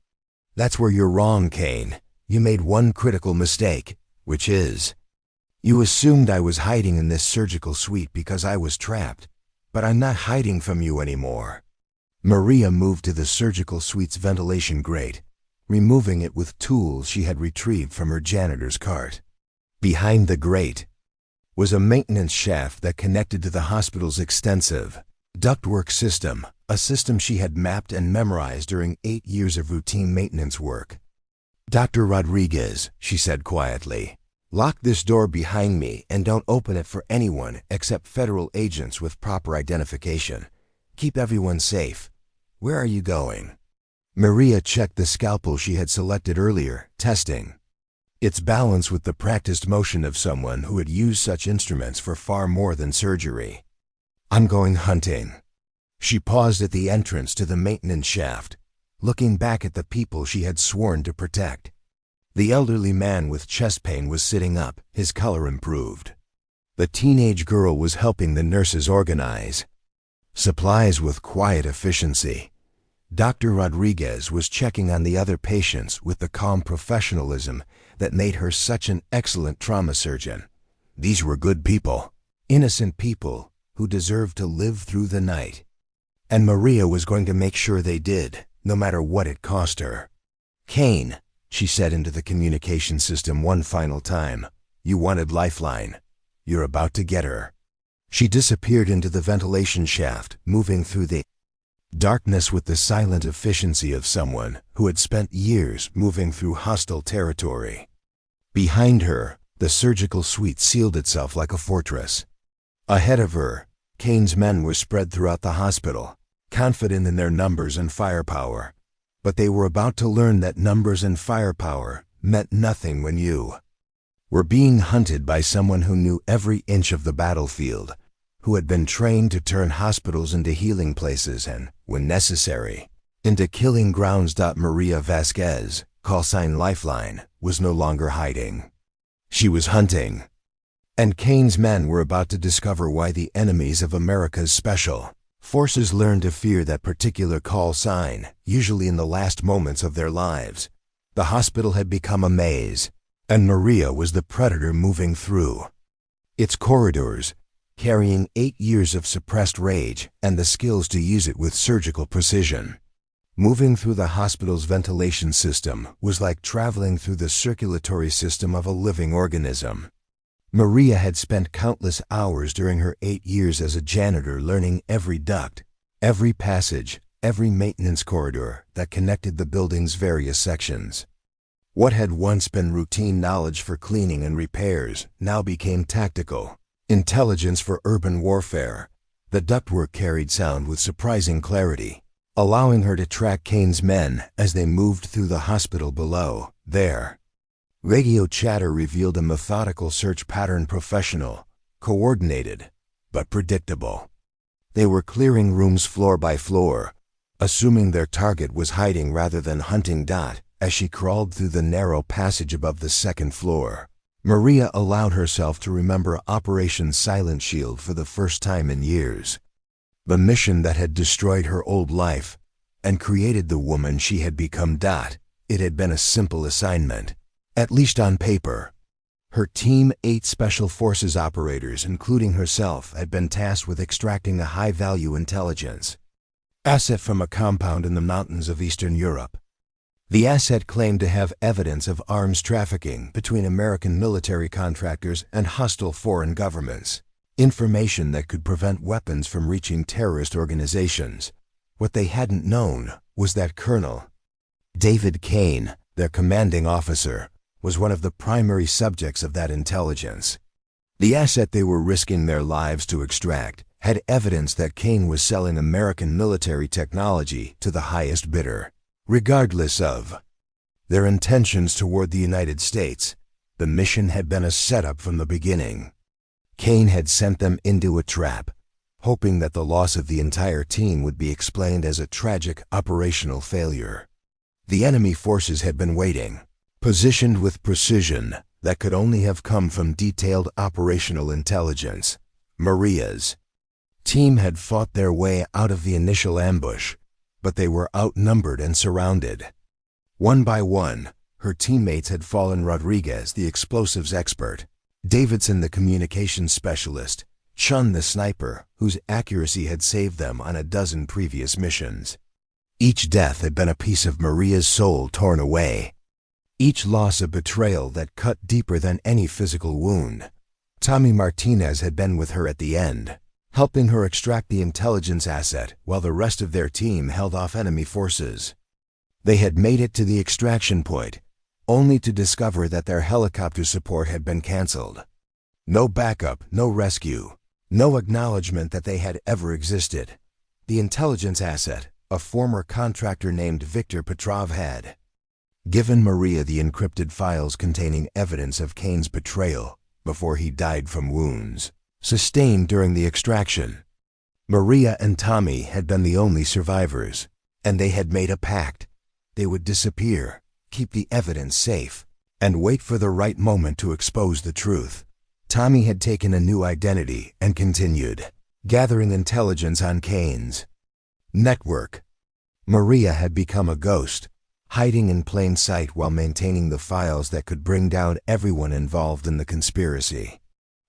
That's where you're wrong, Kane. You made one critical mistake, which is, you assumed I was hiding in this surgical suite because I was trapped, but I'm not hiding from you anymore. Maria moved to the surgical suite's ventilation grate, removing it with tools she had retrieved from her janitor's cart. Behind the grate was a maintenance shaft that connected to the hospital's extensive ductwork system, a system she had mapped and memorized during 8 years of routine maintenance work. Dr. Rodriguez, she said quietly, lock this door behind me and don't open it for anyone except federal agents with proper identification. Keep everyone safe. Where are you going? Maria checked the scalpel she had selected earlier, testing its balance with the practiced motion of someone who had used such instruments for far more than surgery. I'm going hunting. She paused at the entrance to the maintenance shaft, looking back at the people she had sworn to protect. The elderly man with chest pain was sitting up, his color improved. The teenage girl was helping the nurses organize supplies with quiet efficiency. Dr. Rodriguez was checking on the other patients with the calm professionalism that made her such an excellent trauma surgeon. These were good people, innocent people who deserved to live through the night. And Maria was going to make sure they did, no matter what it cost her. Kane, she said into the communication system one final time, you wanted Lifeline. You're about to get her. She disappeared into the ventilation shaft, moving through the darkness with the silent efficiency of someone who had spent years moving through hostile territory. Behind her, the surgical suite sealed itself like a fortress. Ahead of her, Kane's men were spread throughout the hospital, confident in their numbers and firepower. But they were about to learn that numbers and firepower meant nothing when you were being hunted by someone who knew every inch of the battlefield, who had been trained to turn hospitals into healing places and, when necessary, into killing grounds. Maria Vasquez, call sign Lifeline, was no longer hiding. She was hunting. And Kane's men were about to discover why the enemies of America's special forces learned to fear that particular call sign, usually in the last moments of their lives. The hospital had become a maze, and Maria was the predator moving through its corridors, carrying 8 years of suppressed rage and the skills to use it with surgical precision. Moving through the hospital's ventilation system was like traveling through the circulatory system of a living organism. Maria had spent countless hours during her 8 years as a janitor learning every duct, every passage, every maintenance corridor that connected the building's various sections. What had once been routine knowledge for cleaning and repairs now became tactical intelligence for urban warfare. The ductwork carried sound with surprising clarity, allowing her to track Kane's men as they moved through the hospital below. Their radio chatter revealed a methodical search pattern, professional, coordinated, but predictable. They were clearing rooms floor by floor, assuming their target was hiding rather than hunting. As she crawled through the narrow passage above the second floor, Maria allowed herself to remember Operation Silent Shield for the first time in years. The mission that had destroyed her old life and created the woman she had become. It had been a simple assignment, at least on paper. Her team, 8 Special Forces operators, including herself, had been tasked with extracting a high-value intelligence asset from a compound in the mountains of Eastern Europe. The asset claimed to have evidence of arms trafficking between American military contractors and hostile foreign governments, information that could prevent weapons from reaching terrorist organizations. What they hadn't known was that Colonel David Kane, their commanding officer, was one of the primary subjects of that intelligence. The asset they were risking their lives to extract had evidence that Kane was selling American military technology to the highest bidder. Regardless of their intentions toward the United States, the mission had been a setup from the beginning. Kane had sent them into a trap, hoping that the loss of the entire team would be explained as a tragic operational failure. The enemy forces had been waiting, positioned with precision that could only have come from detailed operational intelligence. Maria's team had fought their way out of the initial ambush, but they were outnumbered and surrounded. One by one, her teammates had fallen. Rodriguez, the explosives expert; Davidson, the communications specialist; Chun, the sniper, whose accuracy had saved them on a dozen previous missions. Each death had been a piece of Maria's soul torn away. Each loss a betrayal that cut deeper than any physical wound. Tommy Martinez had been with her at the end, helping her extract the intelligence asset while the rest of their team held off enemy forces. They had made it to the extraction point, only to discover that their helicopter support had been canceled. No backup, no rescue, no acknowledgement that they had ever existed. The intelligence asset, a former contractor named Victor Petrov, had given Maria the encrypted files containing evidence of Kane's betrayal before he died from wounds sustained during the extraction. Maria and Tommy had been the only survivors, and they had made a pact. They would disappear, keep the evidence safe, and wait for the right moment to expose the truth. Tommy had taken a new identity and continued gathering intelligence on Kane's network. Maria had become a ghost, hiding in plain sight while maintaining the files that could bring down everyone involved in the conspiracy.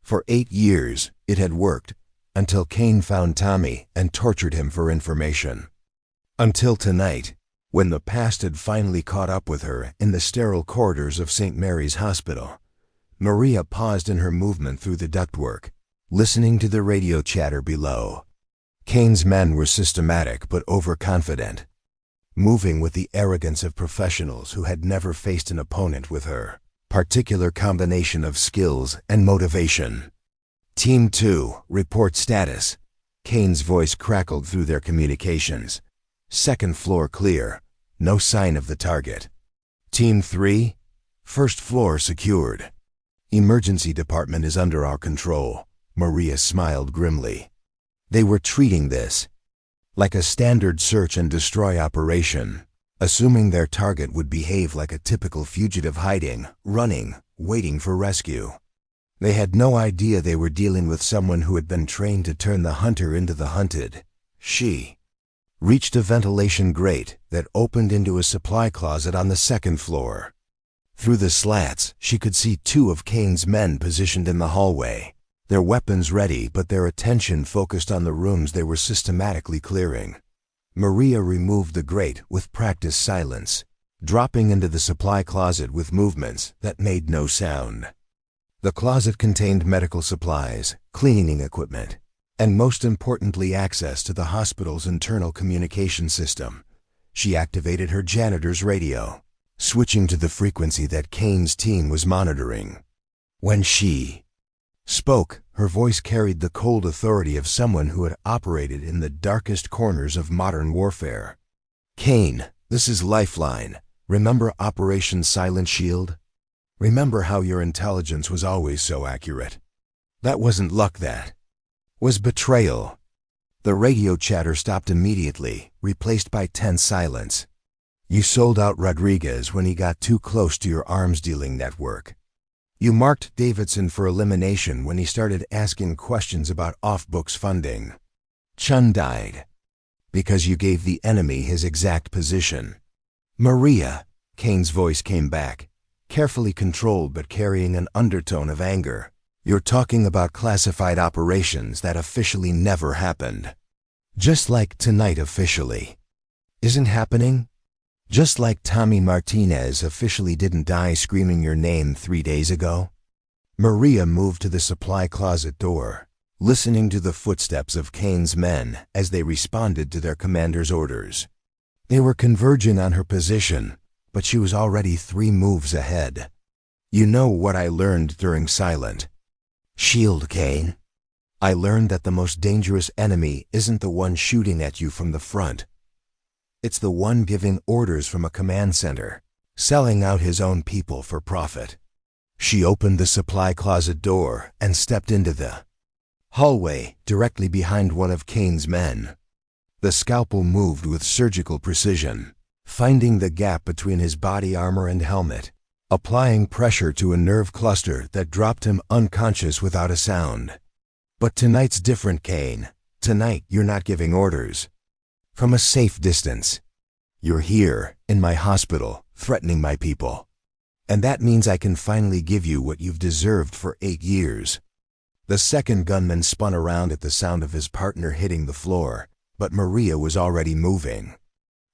For 8 years, it had worked, until Kane found Tommy and tortured him for information. Until tonight, when the past had finally caught up with her in the sterile corridors of St. Mary's Hospital. Maria paused in her movement through the ductwork, listening to the radio chatter below. Kane's men were systematic but overconfident, moving with the arrogance of professionals who had never faced an opponent with her particular combination of skills and motivation. Team 2, report status. Kane's voice crackled through their communications. Second floor clear, no sign of the target. Team 3, first floor secured. Emergency department is under our control. Maria smiled grimly. They were treating this like a standard search and destroy operation, assuming their target would behave like a typical fugitive, hiding, running, waiting for rescue. They had no idea they were dealing with someone who had been trained to turn the hunter into the hunted. She reached a ventilation grate that opened into a supply closet on the second floor. Through the slats, she could see 2 of Kane's men positioned in the hallway, their weapons ready but their attention focused on the rooms they were systematically clearing. Maria removed the grate with practiced silence, dropping into the supply closet with movements that made no sound. The closet contained medical supplies, cleaning equipment, and most importantly, access to the hospital's internal communication system. She activated her janitor's radio. switching to the frequency that Kane's team was monitoring. When she spoke, her voice carried the cold authority of someone who had operated in the darkest corners of modern warfare. "Kane, this is Lifeline. Remember Operation Silent Shield? Remember how your intelligence was always so accurate? That wasn't luck, that was betrayal." The radio chatter stopped immediately, replaced by tense silence. "You sold out Rodriguez when he got too close to your arms-dealing network. You marked Davidson for elimination when he started asking questions about off-books funding. Chun died because you gave the enemy his exact position." "Maria," Kane's voice came back, carefully controlled but carrying an undertone of anger. "You're talking about classified operations that officially never happened. Just like tonight officially isn't happening. Just like Tommy Martinez officially didn't die screaming your name 3 days ago." Maria moved to the supply closet door, listening to the footsteps of Kane's men as they responded to their commander's orders. They were converging on her position, but she was already 3 moves ahead. "You know what I learned during Silent Shield, Kane? I learned that the most dangerous enemy isn't the one shooting at you from the front. It's the one giving orders from a command center, selling out his own people for profit." She opened the supply closet door and stepped into the hallway directly behind one of Kane's men. The scalpel moved with surgical precision, finding the gap between his body armor and helmet, applying pressure to a nerve cluster that dropped him unconscious without a sound. "But tonight's different, Kane. Tonight you're not giving orders from a safe distance. You're here, in my hospital, threatening my people. And that means I can finally give you what you've deserved for 8 years. The second gunman spun around at the sound of his partner hitting the floor, but Maria was already moving.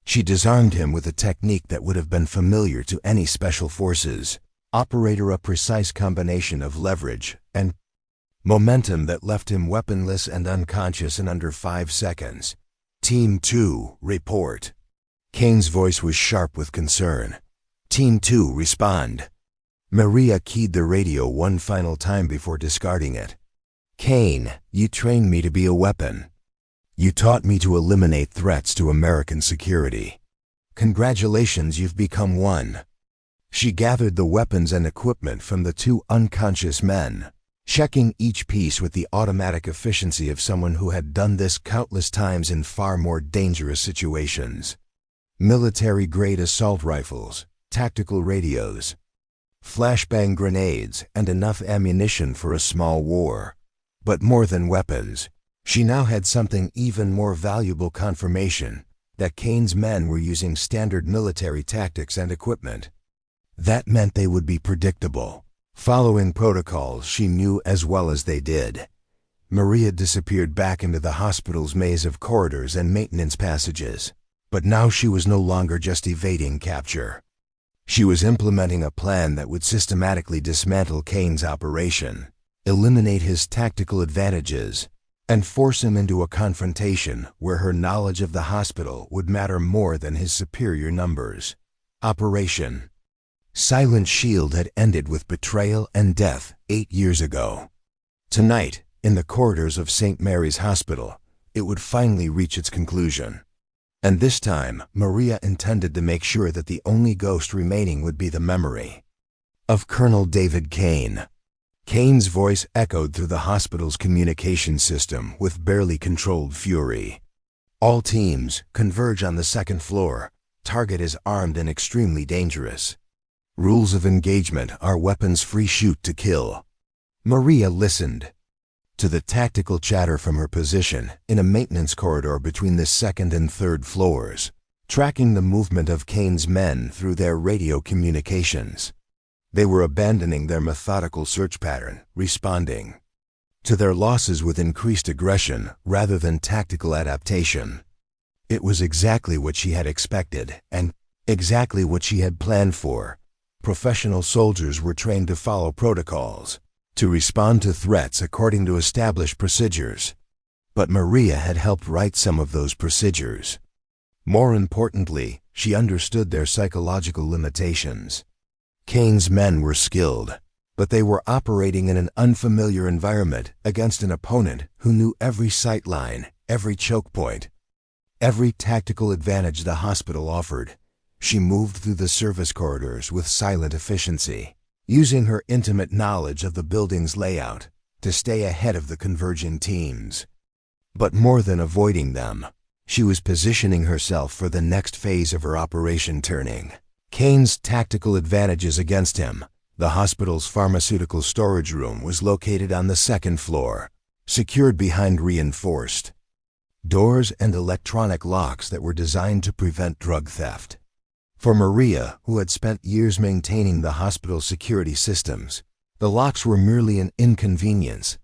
She disarmed him with a technique that would have been familiar to any special forces operator, a precise combination of leverage and momentum that left him weaponless and unconscious in under 5 seconds. "Team 2, report." Kane's voice was sharp with concern. "Team 2, respond." Maria keyed the radio one final time before discarding it. "Kane, you trained me to be a weapon. You taught me to eliminate threats to American security. Congratulations, you've become one." She gathered the weapons and equipment from the 2 unconscious men, checking each piece with the automatic efficiency of someone who had done this countless times in far more dangerous situations. Military-grade assault rifles, tactical radios, flashbang grenades, and enough ammunition for a small war. But more than weapons, she now had something even more valuable: confirmation that Kane's men were using standard military tactics and equipment. That meant they would be predictable, following protocols she knew as well as they did. Maria disappeared back into the hospital's maze of corridors and maintenance passages. But now she was no longer just evading capture. She was implementing a plan that would systematically dismantle Kane's operation, eliminate his tactical advantages, and force him into a confrontation where her knowledge of the hospital would matter more than his superior numbers. Operation Silent Shield had ended with betrayal and death 8 years ago. Tonight, in the corridors of St. Mary's Hospital, it would finally reach its conclusion. And this time, Maria intended to make sure that the only ghost remaining would be the memory of Colonel David Kane. Kane's voice echoed through the hospital's communication system with barely controlled fury. "All teams, converge on the 2nd floor. Target is armed and extremely dangerous. Rules of engagement are weapons-free, shoot to kill." Maria listened to the tactical chatter from her position in a maintenance corridor between the 2nd and 3rd floors, tracking the movement of Kane's men through their radio communications. They were abandoning their methodical search pattern, responding to their losses with increased aggression rather than tactical adaptation. It was exactly what she had expected and exactly what she had planned for. Professional soldiers were trained to follow protocols, to respond to threats according to established procedures. But Maria had helped write some of those procedures. More importantly, She understood their psychological limitations. Kane's men were skilled, but they were operating in an unfamiliar environment against an opponent who knew every sight line, every choke point, every tactical advantage the hospital offered. She moved through the service corridors with silent efficiency, using her intimate knowledge of the building's layout to stay ahead of the converging teams. But more than avoiding them, she was positioning herself for the next phase of her operation, turning Kane's tactical advantages against him. The hospital's pharmaceutical storage room was located on the second floor, secured behind reinforced doors and electronic locks that were designed to prevent drug theft. For Maria, who had spent years maintaining the hospital's security systems, the locks were merely an inconvenience.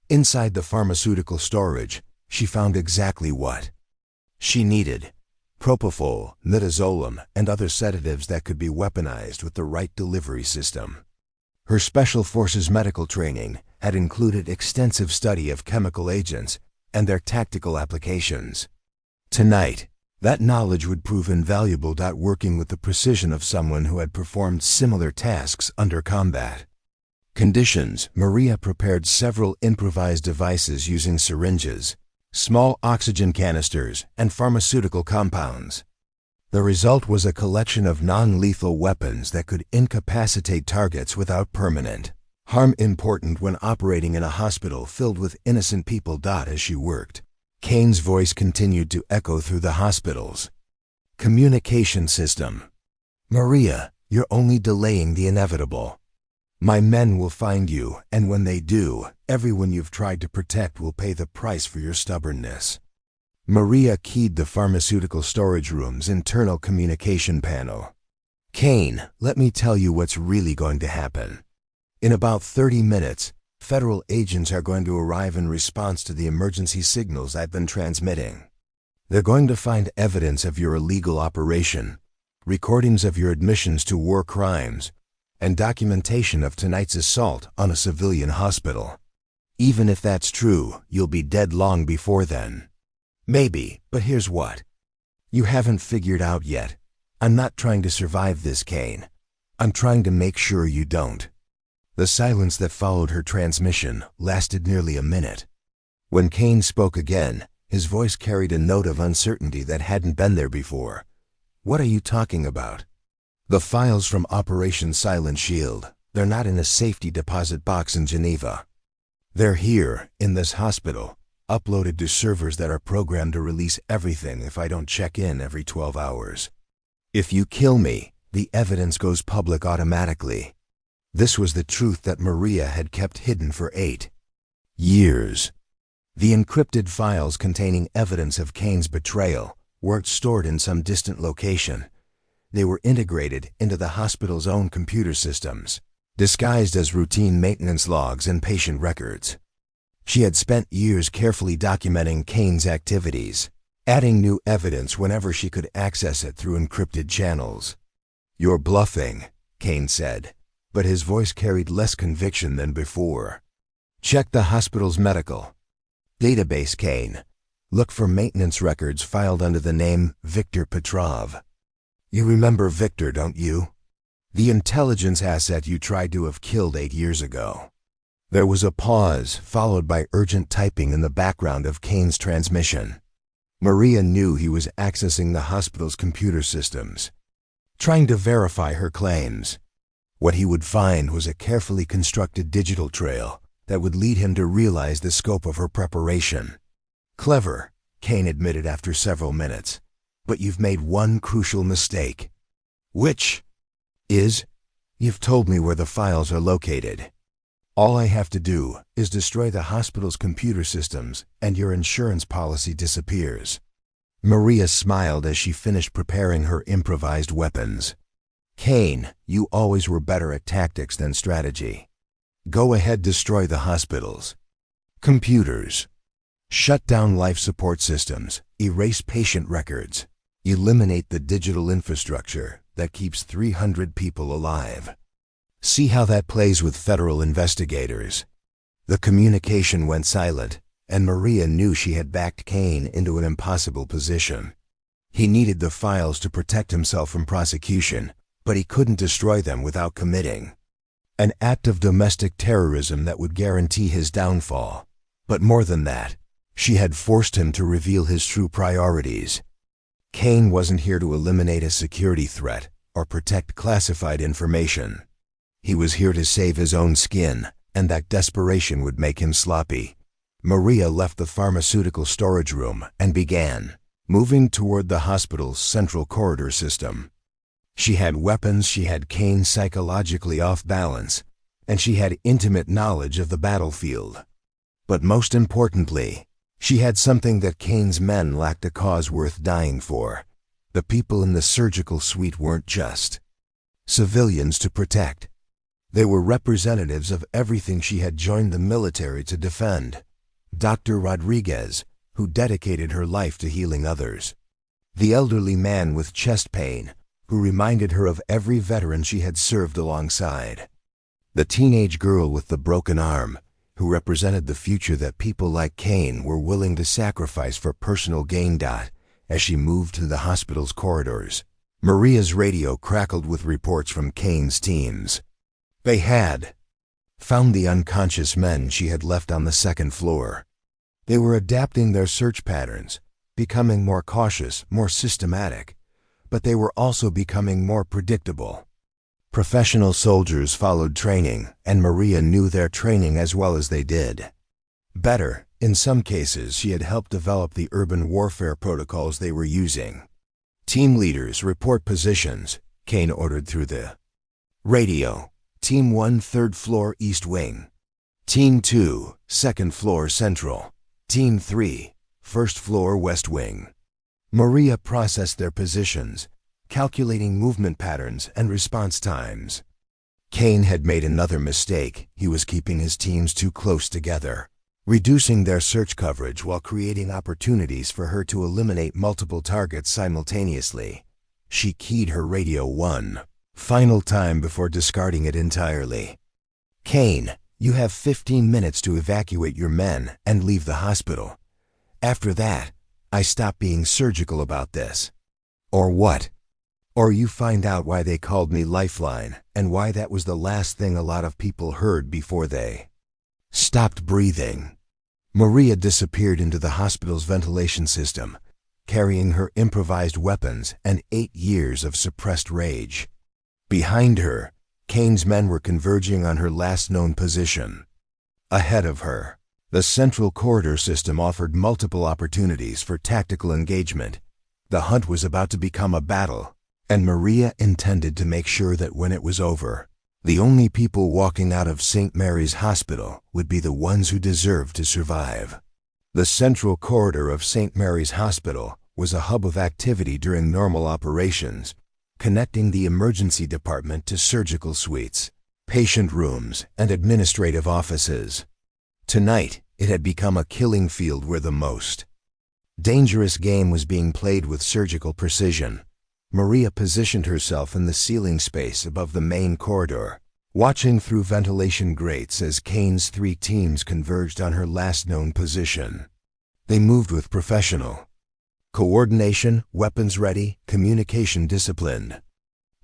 Inside the pharmaceutical storage, she found exactly what she needed: propofol, midazolam, and other sedatives that could be weaponized with the right delivery system. Her Special Forces medical training had included extensive study of chemical agents and their tactical applications. Tonight, that knowledge would prove invaluable. Working with the precision of someone who had performed similar tasks under combat conditions, Maria prepared several improvised devices using syringes, small oxygen canisters, and pharmaceutical compounds. The result was a collection of non-lethal weapons that could incapacitate targets without permanent harm, important when operating in a hospital filled with innocent people. As she worked, Kane's voice continued to echo through the hospital's communication system. "Maria, you're only delaying the inevitable. My men will find you, and when they do, everyone you've tried to protect will pay the price for your stubbornness." Maria keyed the pharmaceutical storage room's internal communication panel. "Kane, let me tell you what's really going to happen. In about 30 minutes, federal agents are going to arrive in response to the emergency signals I've been transmitting. They're going to find evidence of your illegal operation, recordings of your admissions to war crimes, and documentation of tonight's assault on a civilian hospital. Even if that's true, you'll be dead long before then. Maybe, but here's what you haven't figured out yet. I'm not trying to survive this, Kane. I'm trying to make sure you don't." The silence that followed her transmission lasted nearly a minute. When Kane spoke again, his voice carried a note of uncertainty that hadn't been there before. "What are you talking about?" "The files from Operation Silent Shield. They're not in a safety deposit box in Geneva. They're here, in this hospital, uploaded to servers that are programmed to release everything if I don't check in every 12 hours. If you kill me, the evidence goes public automatically." This was the truth that Maria had kept hidden for 8 years. The encrypted files containing evidence of Kane's betrayal weren't stored in some distant location. They were integrated into the hospital's own computer systems, disguised as routine maintenance logs and patient records. She had spent years carefully documenting Kane's activities, adding new evidence whenever she could access it through encrypted channels. "You're bluffing," Kane said, but his voice carried less conviction than before. "Check the hospital's medical database, Kane. Look for maintenance records filed under the name Victor Petrov. You remember Victor, don't you? The intelligence asset you tried to have killed 8 years ago." There was a pause, followed by urgent typing in the background of Kane's transmission. Maria knew he was accessing the hospital's computer systems, trying to verify her claims. What he would find was a carefully constructed digital trail that would lead him to realize the scope of her preparation. "Clever," Kane admitted after several minutes, "but you've made one crucial mistake." "Which?" "Is, you've told me where the files are located. All I have to do is destroy the hospital's computer systems and your insurance policy disappears." Maria smiled as she finished preparing her improvised weapons. "Kane, you always were better at tactics than strategy. Go ahead, destroy the hospital's computers. Shut down life support systems, erase patient records, eliminate the digital infrastructure that keeps 300 people alive. See how that plays with federal investigators." The communication went silent, and Maria knew she had backed Kane into an impossible position. He needed the files to protect himself from prosecution, but he couldn't destroy them without committing an act of domestic terrorism that would guarantee his downfall. But more than that, she had forced him to reveal his true priorities. Kane wasn't here to eliminate a security threat or protect classified information. He was here to save his own skin, and that desperation would make him sloppy. Maria left the pharmaceutical storage room and began moving toward the hospital's central corridor system. She had weapons, she had Kane psychologically off balance, and she had intimate knowledge of the battlefield. But most importantly, she had something that Kane's men lacked: a cause worth dying for. The people in the surgical suite weren't just civilians to protect. They were representatives of everything she had joined the military to defend. Dr. Rodriguez, who dedicated her life to healing others. The elderly man with chest pain, who reminded her of every veteran she had served alongside. The teenage girl with the broken arm, who represented the future that people like Kane were willing to sacrifice for personal gain. As she moved to the hospital's corridors, Maria's radio crackled with reports from Kane's teams. They had found the unconscious men she had left on the second floor. They were adapting their search patterns, becoming more cautious, more systematic, but they were also becoming more predictable. Professional soldiers followed training, and Maria knew their training as well as they did. Better, in some cases, she had helped develop the urban warfare protocols they were using. Team leaders report positions, Kane ordered through the radio. Team 1, 3rd floor East Wing. Team 2, 2nd floor Central. Team 3, 1st floor West Wing. Maria processed their positions, calculating movement patterns and response times. Kane had made another mistake. He was keeping his teams too close together, reducing their search coverage while creating opportunities for her to eliminate multiple targets simultaneously. She keyed her radio one final time before discarding it entirely. Kane, you have 15 minutes to evacuate your men and leave the hospital. After that, I stop being surgical about this. Or what? Or you find out why they called me Lifeline and why that was the last thing a lot of people heard before they stopped breathing. Maria disappeared into the hospital's ventilation system, carrying her improvised weapons and 8 years of suppressed rage. Behind her, Kane's men were converging on her last known position. Ahead of her, the central corridor system offered multiple opportunities for tactical engagement. The hunt was about to become a battle, and Maria intended to make sure that when it was over, the only people walking out of St. Mary's Hospital would be the ones who deserved to survive. The central corridor of St. Mary's Hospital was a hub of activity during normal operations, connecting the emergency department to surgical suites, patient rooms, and administrative offices. Tonight, it had become a killing field where the most dangerous game was being played with surgical precision. Maria positioned herself in the ceiling space above the main corridor, watching through ventilation grates as Kane's 3 teams converged on her last known position. They moved with professional coordination, weapons ready, communication disciplined.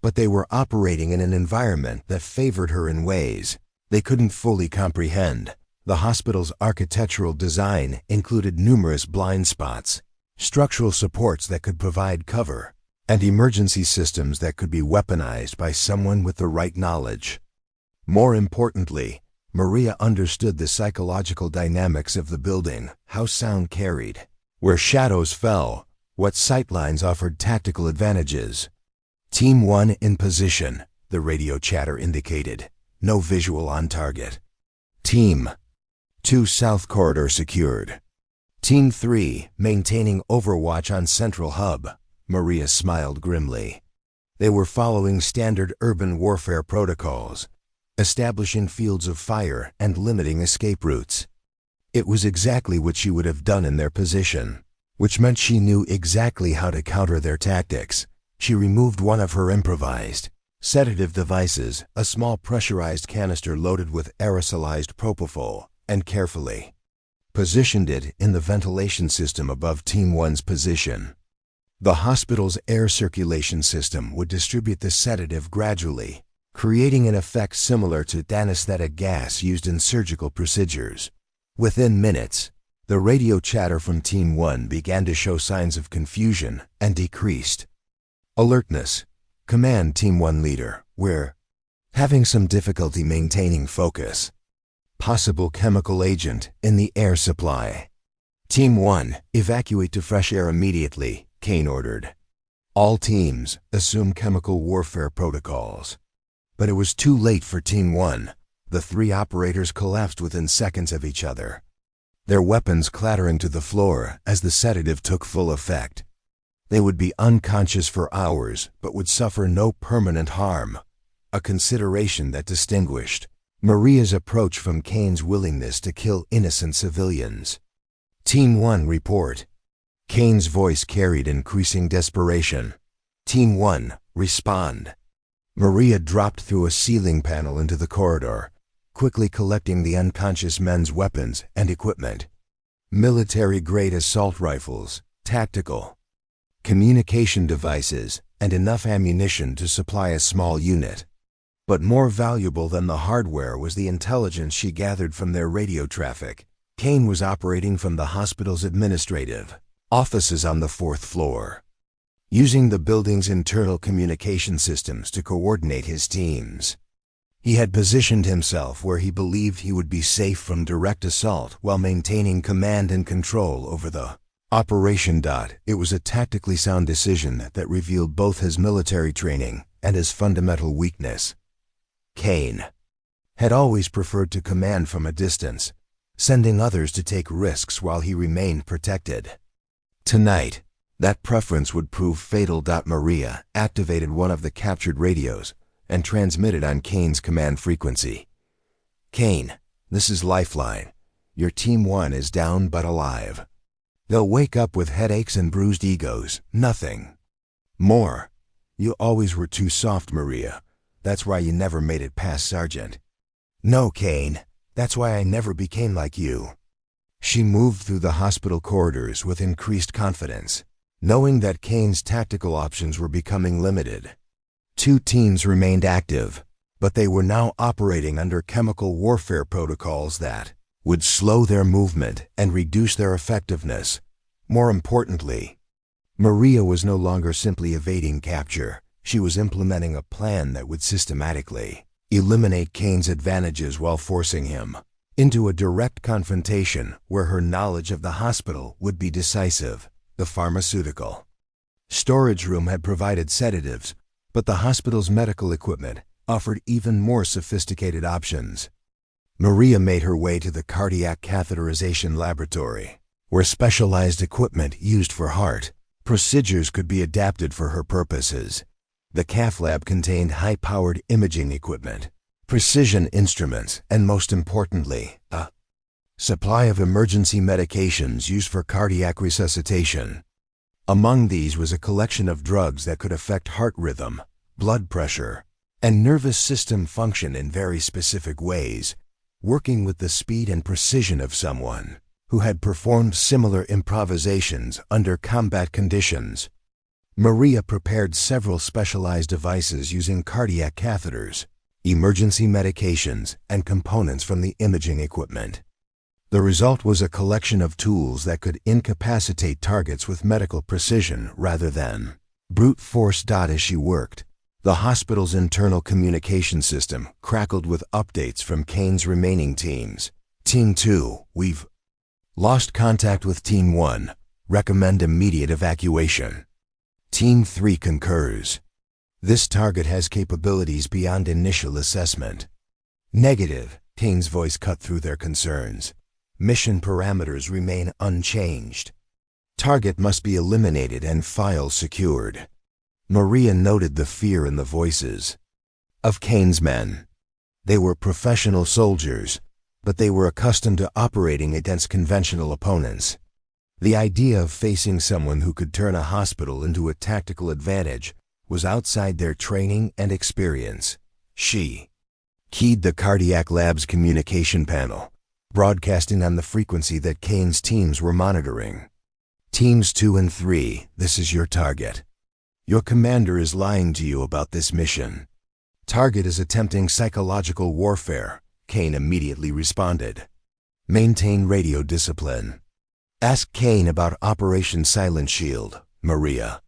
But they were operating in an environment that favored her in ways they couldn't fully comprehend. The hospital's architectural design included numerous blind spots, structural supports that could provide cover, and emergency systems that could be weaponized by someone with the right knowledge. More importantly, Maria understood the psychological dynamics of the building, how sound carried, where shadows fell, what sightlines offered tactical advantages. Team 1 in position, the radio chatter indicated. No visual on target. Team 2 South Corridor secured. Team 3 maintaining overwatch on Central Hub. Maria smiled grimly. They were following standard urban warfare protocols, establishing fields of fire and limiting escape routes. It was exactly what she would have done in their position, which meant she knew exactly how to counter their tactics. She removed one of her improvised sedative devices, a small pressurized canister loaded with aerosolized propofol, and carefully positioned it in the ventilation system above Team 1's position. The hospital's air circulation system would distribute the sedative gradually, creating an effect similar to anesthetic gas used in surgical procedures. Within minutes, the radio chatter from Team 1 began to show signs of confusion and decreased alertness. Command Team 1 leader, we're having some difficulty maintaining focus. Possible chemical agent in the air supply. Team 1, evacuate to fresh air immediately, Kane ordered. All teams assume chemical warfare protocols. But it was too late for Team 1. The three operators collapsed within seconds of each other, their weapons clattering to the floor as the sedative took full effect. They would be unconscious for hours, but would suffer no permanent harm, a consideration that distinguished Maria's approach from Kane's willingness to kill innocent civilians. Team 1 report. Kane's voice carried increasing desperation. Team 1, respond. Maria dropped through a ceiling panel into the corridor, quickly collecting the unconscious men's weapons and equipment. Military-grade assault rifles, tactical communication devices, and enough ammunition to supply a small unit. But more valuable than the hardware was the intelligence she gathered from their radio traffic. Kane was operating from the hospital's administrative offices on the 4th floor, using the building's internal communication systems to coordinate his teams. He had positioned himself where he believed he would be safe from direct assault while maintaining command and control over the operation. It was a tactically sound decision that revealed both his military training and his fundamental weakness. Kane had always preferred to command from a distance, sending others to take risks while he remained protected. Tonight, that preference would prove fatal. Maria activated one of the captured radios and transmitted on Kane's command frequency. Kane, this is Lifeline. Your Team 1 is down but alive. They'll wake up with headaches and bruised egos, nothing more. You always were too soft, Maria. That's why you never made it past Sergeant. No, Kane, that's why I never became like you. She moved through the hospital corridors with increased confidence, knowing that Kane's tactical options were becoming limited. 2 teams remained active, but they were now operating under chemical warfare protocols that would slow their movement and reduce their effectiveness. More importantly, Maria was no longer simply evading capture. She was implementing a plan that would systematically eliminate Kane's advantages while forcing him into a direct confrontation where her knowledge of the hospital would be decisive. The pharmaceutical storage room had provided sedatives, but the hospital's medical equipment offered even more sophisticated options. Maria made her way to the cardiac catheterization laboratory, where specialized equipment used for heart procedures could be adapted for her purposes. The cath lab contained high-powered imaging equipment, precision instruments, and most importantly, a supply of emergency medications used for cardiac resuscitation. Among these was a collection of drugs that could affect heart rhythm, blood pressure, and nervous system function in very specific ways, working with the speed and precision of someone who had performed similar improvisations under combat conditions. Maria prepared several specialized devices using cardiac catheters, emergency medications, and components from the imaging equipment. The result was a collection of tools that could incapacitate targets with medical precision rather than brute force. As she worked, the hospital's internal communication system crackled with updates from Kane's remaining teams. Team 2, we've lost contact with Team 1. Recommend immediate evacuation. Team 3 concurs. This target has capabilities beyond initial assessment. Negative, Kane's voice cut through their concerns. Mission parameters remain unchanged. Target must be eliminated and file secured. Maria noted the fear in the voices of Kane's men. They were professional soldiers, but they were accustomed to operating against conventional opponents. The idea of facing someone who could turn a hospital into a tactical advantage was outside their training and experience. She keyed the cardiac lab's communication panel, broadcasting on the frequency that Kane's teams were monitoring. Teams 2 and 3, this is your target. Your commander is lying to you about this mission. Target is attempting psychological warfare, Kane immediately responded. Maintain radio discipline. Ask Kane about Operation Silent Shield, Maria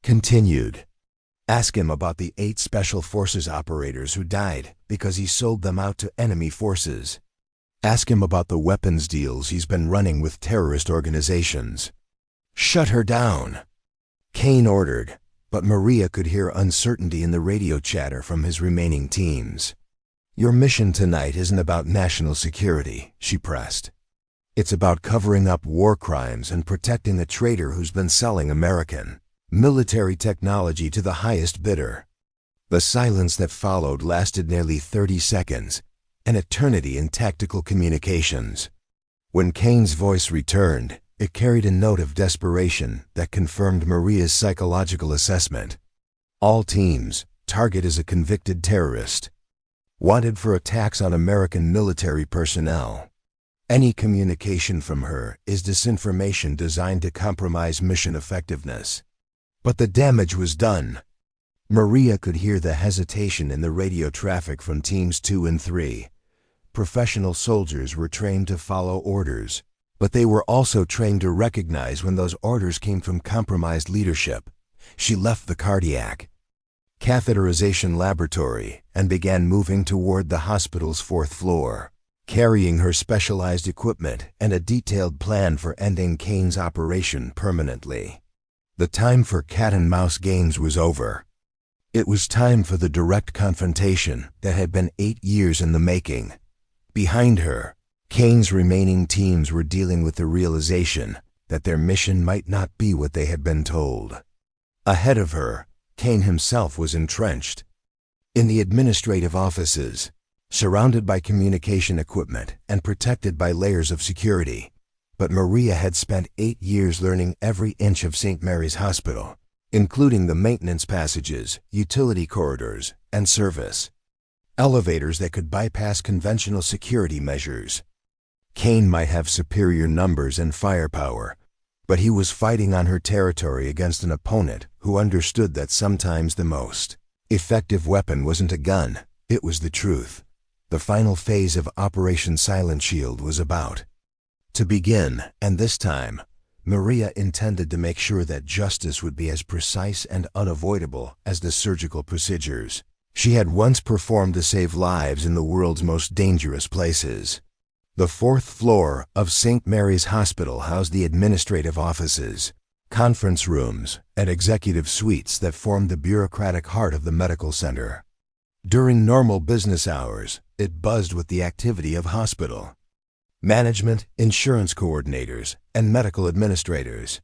continued. Ask him about the 8 Special Forces operators who died because he sold them out to enemy forces. Ask him about the weapons deals he's been running with terrorist organizations. Shut her down, Kane ordered, but Maria could hear uncertainty in the radio chatter from his remaining teams. Your mission tonight isn't about national security, she pressed. It's about covering up war crimes and protecting the traitor who's been selling American military technology to the highest bidder. The silence that followed lasted nearly 30 seconds, an eternity in tactical communications. When Kane's voice returned, it carried a note of desperation that confirmed Maria's psychological assessment. All teams, target is a convicted terrorist, wanted for attacks on American military personnel. Any communication from her is disinformation designed to compromise mission effectiveness. But the damage was done. Maria could hear the hesitation in the radio traffic from Teams 2 and 3. Professional soldiers were trained to follow orders, but they were also trained to recognize when those orders came from compromised leadership. She left the cardiac catheterization laboratory and began moving toward the hospital's 4th floor, carrying her specialized equipment and a detailed plan for ending Kane's operation permanently. The time for cat-and-mouse games was over. It was time for the direct confrontation that had been 8 years in the making. Behind her, Kane's remaining teams were dealing with the realization that their mission might not be what they had been told. Ahead of her, Kane himself was entrenched in the administrative offices, surrounded by communication equipment and protected by layers of security. But Maria had spent 8 years learning every inch of St. Mary's Hospital, including the maintenance passages, utility corridors, and service elevators that could bypass conventional security measures. Kane might have superior numbers and firepower, but he was fighting on her territory against an opponent who understood that sometimes the most effective weapon wasn't a gun, it was the truth. The final phase of Operation Silent Shield was about to begin, and this time, Maria intended to make sure that justice would be as precise and unavoidable as the surgical procedures she had once performed to save lives in the world's most dangerous places. The 4th floor of St. Mary's Hospital housed the administrative offices, conference rooms, and executive suites that formed the bureaucratic heart of the medical center. During normal business hours, it buzzed with the activity of hospital management, insurance coordinators, and medical administrators.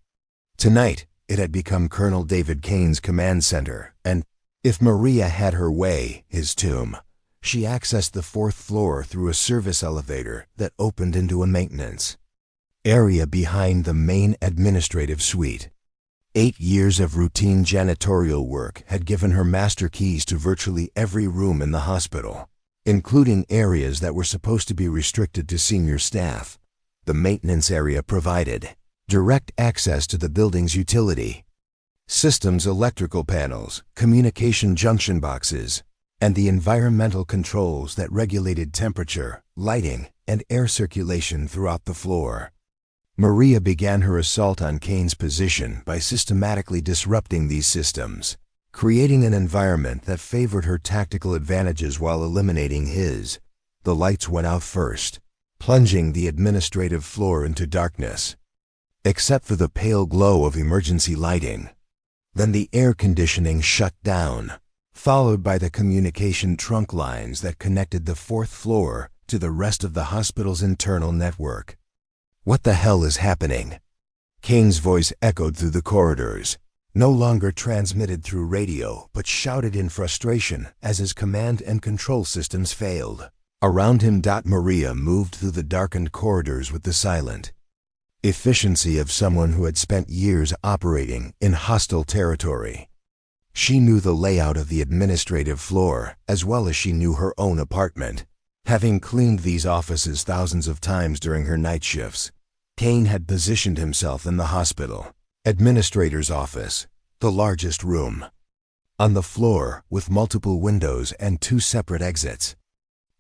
Tonight, it had become Colonel David Kane's command center, and, if Maria had her way, his tomb. She accessed the 4th floor through a service elevator that opened into a maintenance area behind the main administrative suite. 8 years of routine janitorial work had given her master keys to virtually every room in the hospital, including areas that were supposed to be restricted to senior staff. The maintenance area provided direct access to the building's utility systems, electrical panels, communication junction boxes, and the environmental controls that regulated temperature, lighting, and air circulation throughout the floor. Maria began her assault on Kane's position by systematically disrupting these systems, creating an environment that favored her tactical advantages while eliminating his. The lights went out first, plunging the administrative floor into darkness, except for the pale glow of emergency lighting. Then the air conditioning shut down, followed by the communication trunk lines that connected the 4th floor to the rest of the hospital's internal network. What the hell is happening? Kane's voice echoed through the corridors, no longer transmitted through radio, but shouted in frustration as his command and control systems failed. Around him, Maria moved through the darkened corridors with the silent efficiency of someone who had spent years operating in hostile territory. She knew the layout of the administrative floor as well as she knew her own apartment, having cleaned these offices thousands of times during her night shifts. Kane had positioned himself in the hospital administrator's office, the largest room, on the floor with multiple windows and 2 separate exits.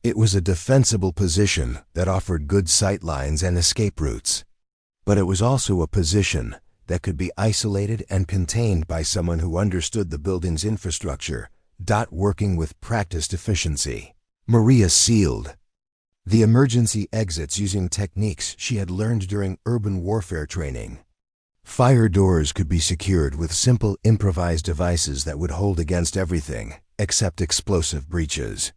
It was a defensible position that offered good sight lines and escape routes. But it was also a position that could be isolated and contained by someone who understood the building's infrastructure, working with practiced efficiency. Maria sealed the emergency exits using techniques she had learned during urban warfare training. Fire doors could be secured with simple improvised devices that would hold against everything except explosive breaches.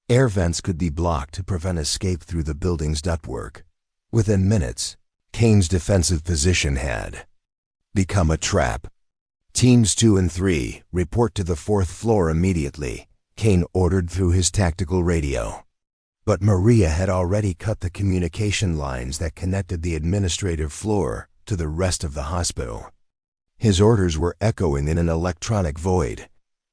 Air vents could be blocked to prevent escape through the building's ductwork. Within minutes, Kane's defensive position had become a trap. Teams 2 and 3 report to the 4th floor immediately, Kane ordered through his tactical radio. But Maria had already cut the communication lines that connected the administrative floor to the rest of the hospital. His orders were echoing in an electronic void.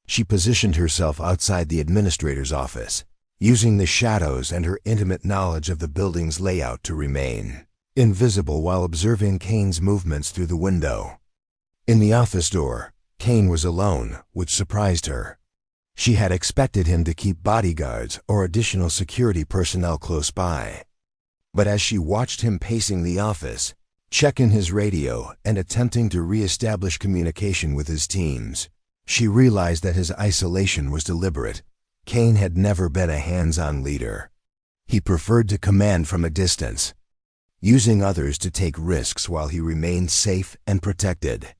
She positioned herself outside the administrator's office, using the shadows and her intimate knowledge of the building's layout to remain invisible while observing Kane's movements through the window. In the office door, Kane was alone, which surprised her. She had expected him to keep bodyguards or additional security personnel close by. But as she watched him pacing the office, checking his radio and attempting to re-establish communication with his teams, she realized that his isolation was deliberate. Kane had never been a hands-on leader. He preferred to command from a distance, using others to take risks while he remained safe and protected.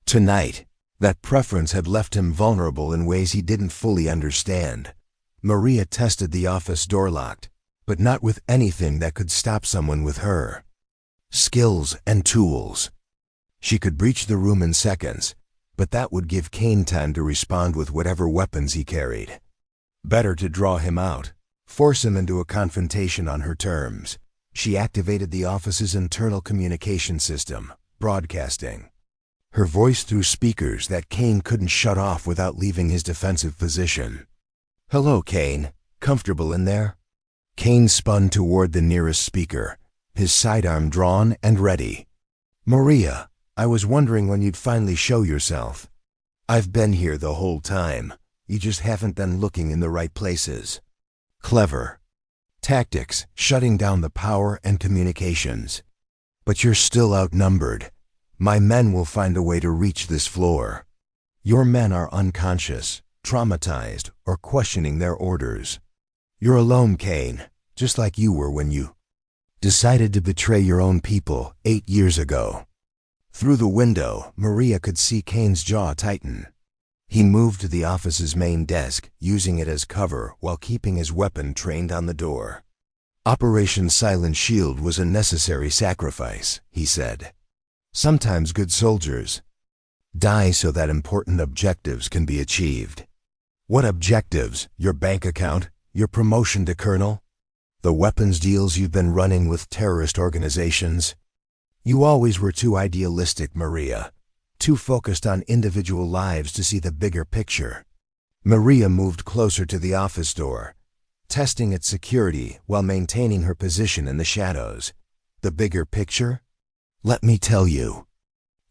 Tonight, that preference had left him vulnerable in ways he didn't fully understand. Maria tested the office door locked, but not with anything that could stop someone with her skills and tools. She could breach the room in seconds, but that would give Kane time to respond with whatever weapons he carried. Better to draw him out, force him into a confrontation on her terms. She activated the office's internal communication system, broadcasting her voice through speakers that Kane couldn't shut off without leaving his defensive position. "Hello, Kane. Comfortable in there?" Kane spun toward the nearest speaker, his sidearm drawn and ready. "Maria, I was wondering when you'd finally show yourself. I've been here the whole time. You just haven't been looking in the right places." Clever tactics, shutting down the power and communications. "But you're still outnumbered. My men will find a way to reach this floor. Your men are unconscious, traumatized, or questioning their orders. You're alone, Kane, just like you were when you decided to betray your own people 8 years ago." Through the window, Maria could see Kane's jaw tighten. He moved to the office's main desk, using it as cover while keeping his weapon trained on the door. "Operation Silent Shield was a necessary sacrifice," he said. "Sometimes good soldiers die so that important objectives can be achieved." "What objectives? Your bank account? Your promotion to colonel? The weapons deals you've been running with terrorist organizations?" "You always were too idealistic, Maria. Too focused on individual lives to see the bigger picture." Maria moved closer to the office door, testing its security while maintaining her position in the shadows. "The bigger picture? Let me tell you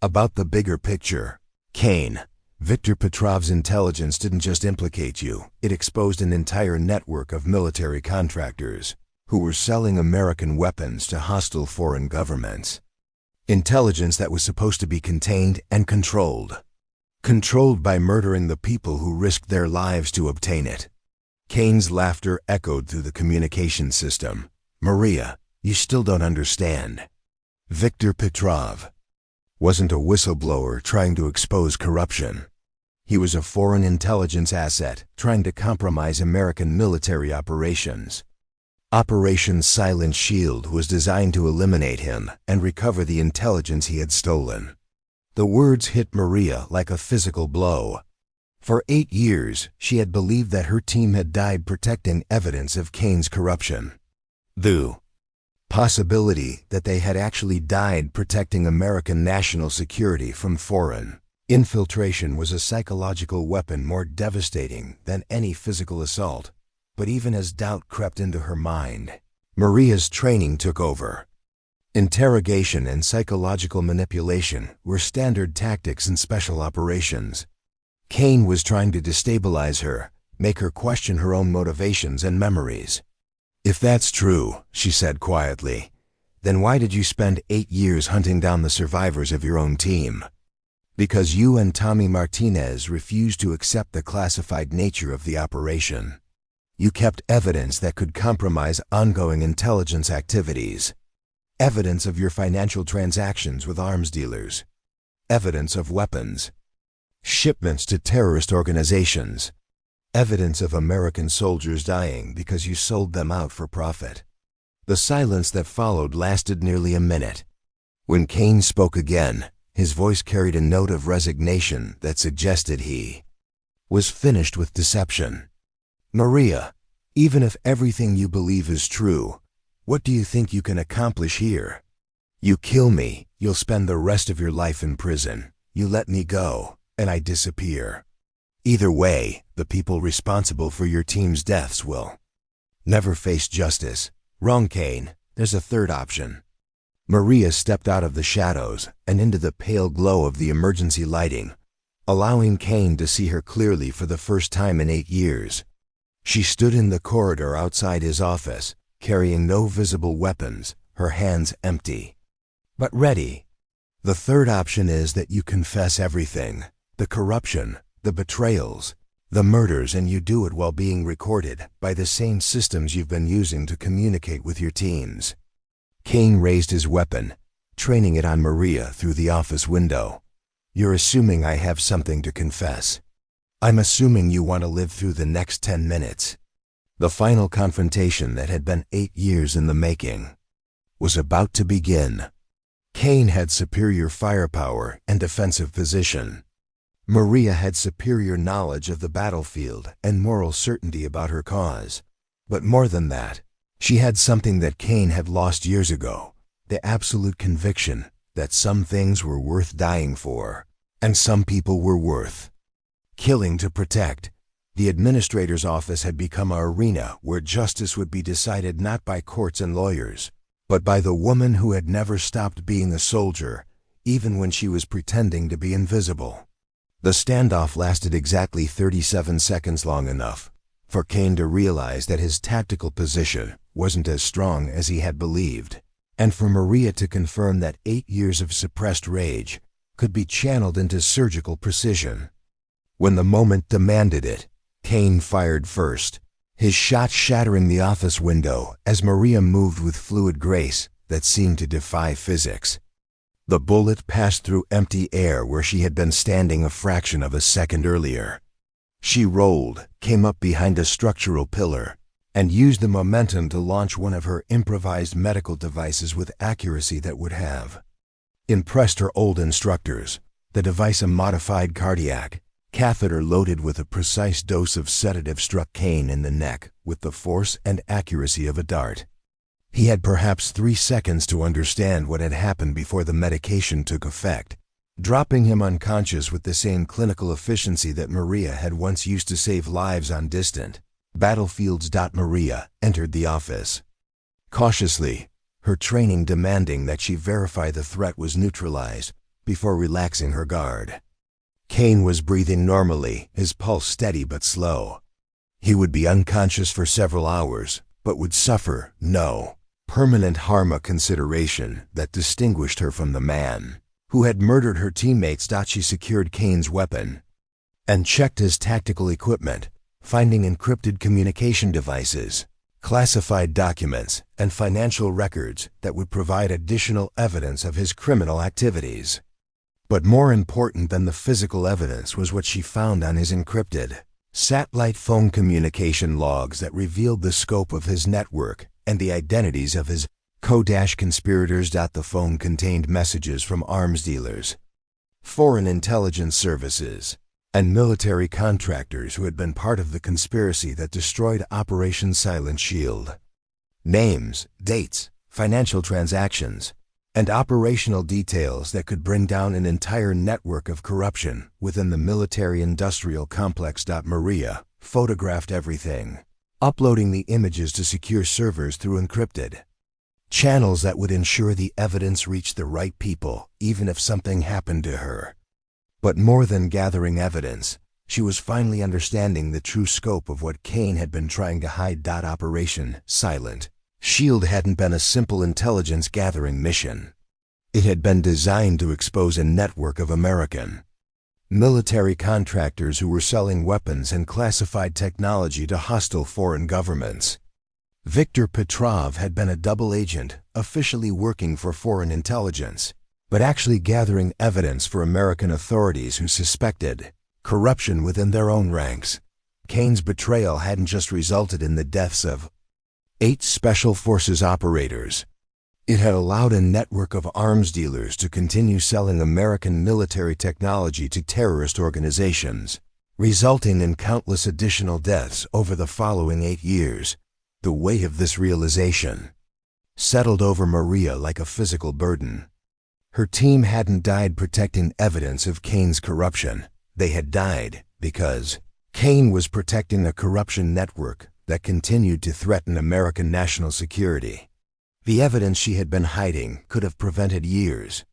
about the bigger picture, Kane. Viktor Petrov's intelligence didn't just implicate you, it exposed an entire network of military contractors who were selling American weapons to hostile foreign governments. Intelligence that was supposed to be contained and controlled. Controlled by murdering the people who risked their lives to obtain it." Kane's laughter echoed through the communication system. "Maria, you still don't understand. Viktor Petrov wasn't a whistleblower trying to expose corruption. He was a foreign intelligence asset trying to compromise American military operations. Operation Silent Shield was designed to eliminate him and recover the intelligence he had stolen." The words hit Maria like a physical blow. For 8 years, she had believed that her team had died protecting evidence of Kane's corruption. The possibility that they had actually died protecting American national security from foreign infiltration was a psychological weapon more devastating than any physical assault. But even as doubt crept into her mind, Maria's training took over. Interrogation and psychological manipulation were standard tactics in special operations. Kane was trying to destabilize her, make her question her own motivations and memories. "If that's true," she said quietly, "then why did you spend 8 years hunting down the survivors of your own team?" "Because you and Tommy Martinez refused to accept the classified nature of the operation. You kept evidence that could compromise ongoing intelligence activities. Evidence of your financial transactions with arms dealers. Evidence of weapons. Shipments to terrorist organizations. Evidence of American soldiers dying because you sold them out for profit." The silence that followed lasted nearly a minute. When Kane spoke again, his voice carried a note of resignation that suggested he was finished with deception. "Maria, even if everything you believe is true, what do you think you can accomplish here? You kill me, you'll spend the rest of your life in prison. You let me go, and I disappear. Either way, the people responsible for your team's deaths will never face justice." "Wrong, Kane. There's a third option." Maria stepped out of the shadows and into the pale glow of the emergency lighting, allowing Kane to see her clearly for the first time in 8 years. She stood in the corridor outside his office, carrying no visible weapons, her hands empty, but ready. "The third option is that you confess everything, the corruption, the betrayals, the murders, and you do it while being recorded by the same systems you've been using to communicate with your teams." Kane raised his weapon, training it on Maria through the office window. "You're assuming I have something to confess. I'm assuming you want to live through the next 10 minutes. The final confrontation that had been 8 years in the making was about to begin. Kane had superior firepower and defensive position. Maria had superior knowledge of the battlefield and moral certainty about her cause. But more than that, she had something that Kane had lost years ago, the absolute conviction that some things were worth dying for, and some people were worth killing to protect. The administrator's office had become an arena where justice would be decided not by courts and lawyers, but by the woman who had never stopped being a soldier, even when she was pretending to be invisible. The standoff lasted exactly 37 seconds, long enough for Kane to realize that his tactical position wasn't as strong as he had believed, and for Maria to confirm that 8 years of suppressed rage could be channeled into surgical precision. When the moment demanded it, Kane fired first, his shot shattering the office window as Maria moved with fluid grace that seemed to defy physics. The bullet passed through empty air where she had been standing a fraction of a second earlier. She rolled, came up behind a structural pillar, and used the momentum to launch one of her improvised medical devices with accuracy that would have impressed her old instructors. The device, a modified cardiac catheter loaded with a precise dose of sedative, struck Kane in the neck with the force and accuracy of a dart. He had perhaps 3 seconds to understand what had happened before the medication took effect, dropping him unconscious with the same clinical efficiency that Maria had once used to save lives on distant battlefields. Maria entered the office cautiously, her training demanding that she verify the threat was neutralized before relaxing her guard. Kane was breathing normally, his pulse steady but slow. He would be unconscious for several hours, but would suffer no permanent harm, a consideration that distinguished her from the man who had murdered her teammates. She secured Kane's weapon and checked his tactical equipment, finding encrypted communication devices, classified documents, and financial records that would provide additional evidence of his criminal activities. But more important than the physical evidence was what she found on his encrypted satellite phone communication logs that revealed the scope of his network and the identities of his co-conspirators. The phone contained messages from arms dealers, foreign intelligence services, and military contractors who had been part of the conspiracy that destroyed Operation Silent Shield. Names, dates, financial transactions, and operational details that could bring down an entire network of corruption within the military-industrial complex. Maria photographed everything, uploading the images to secure servers through encrypted Channels that would ensure the evidence reached the right people, even if something happened to her. But more than gathering evidence, she was finally understanding the true scope of what Kane had been trying to hide. Operation Silent Shield hadn't been a simple intelligence-gathering mission. It had been designed to expose a network of American military contractors who were selling weapons and classified technology to hostile foreign governments. Viktor Petrov had been a double agent, officially working for foreign intelligence, but actually gathering evidence for American authorities who suspected corruption within their own ranks. Kane's betrayal hadn't just resulted in the deaths of 8 Special Forces operators. It had allowed a network of arms dealers to continue selling American military technology to terrorist organizations, resulting in countless additional deaths over the following 8 years. The weight of this realization settled over Maria like a physical burden. Her team hadn't died protecting evidence of Kane's corruption. They had died because Kane was protecting a corruption network that continued to threaten American national security. The evidence she had been hiding could have prevented years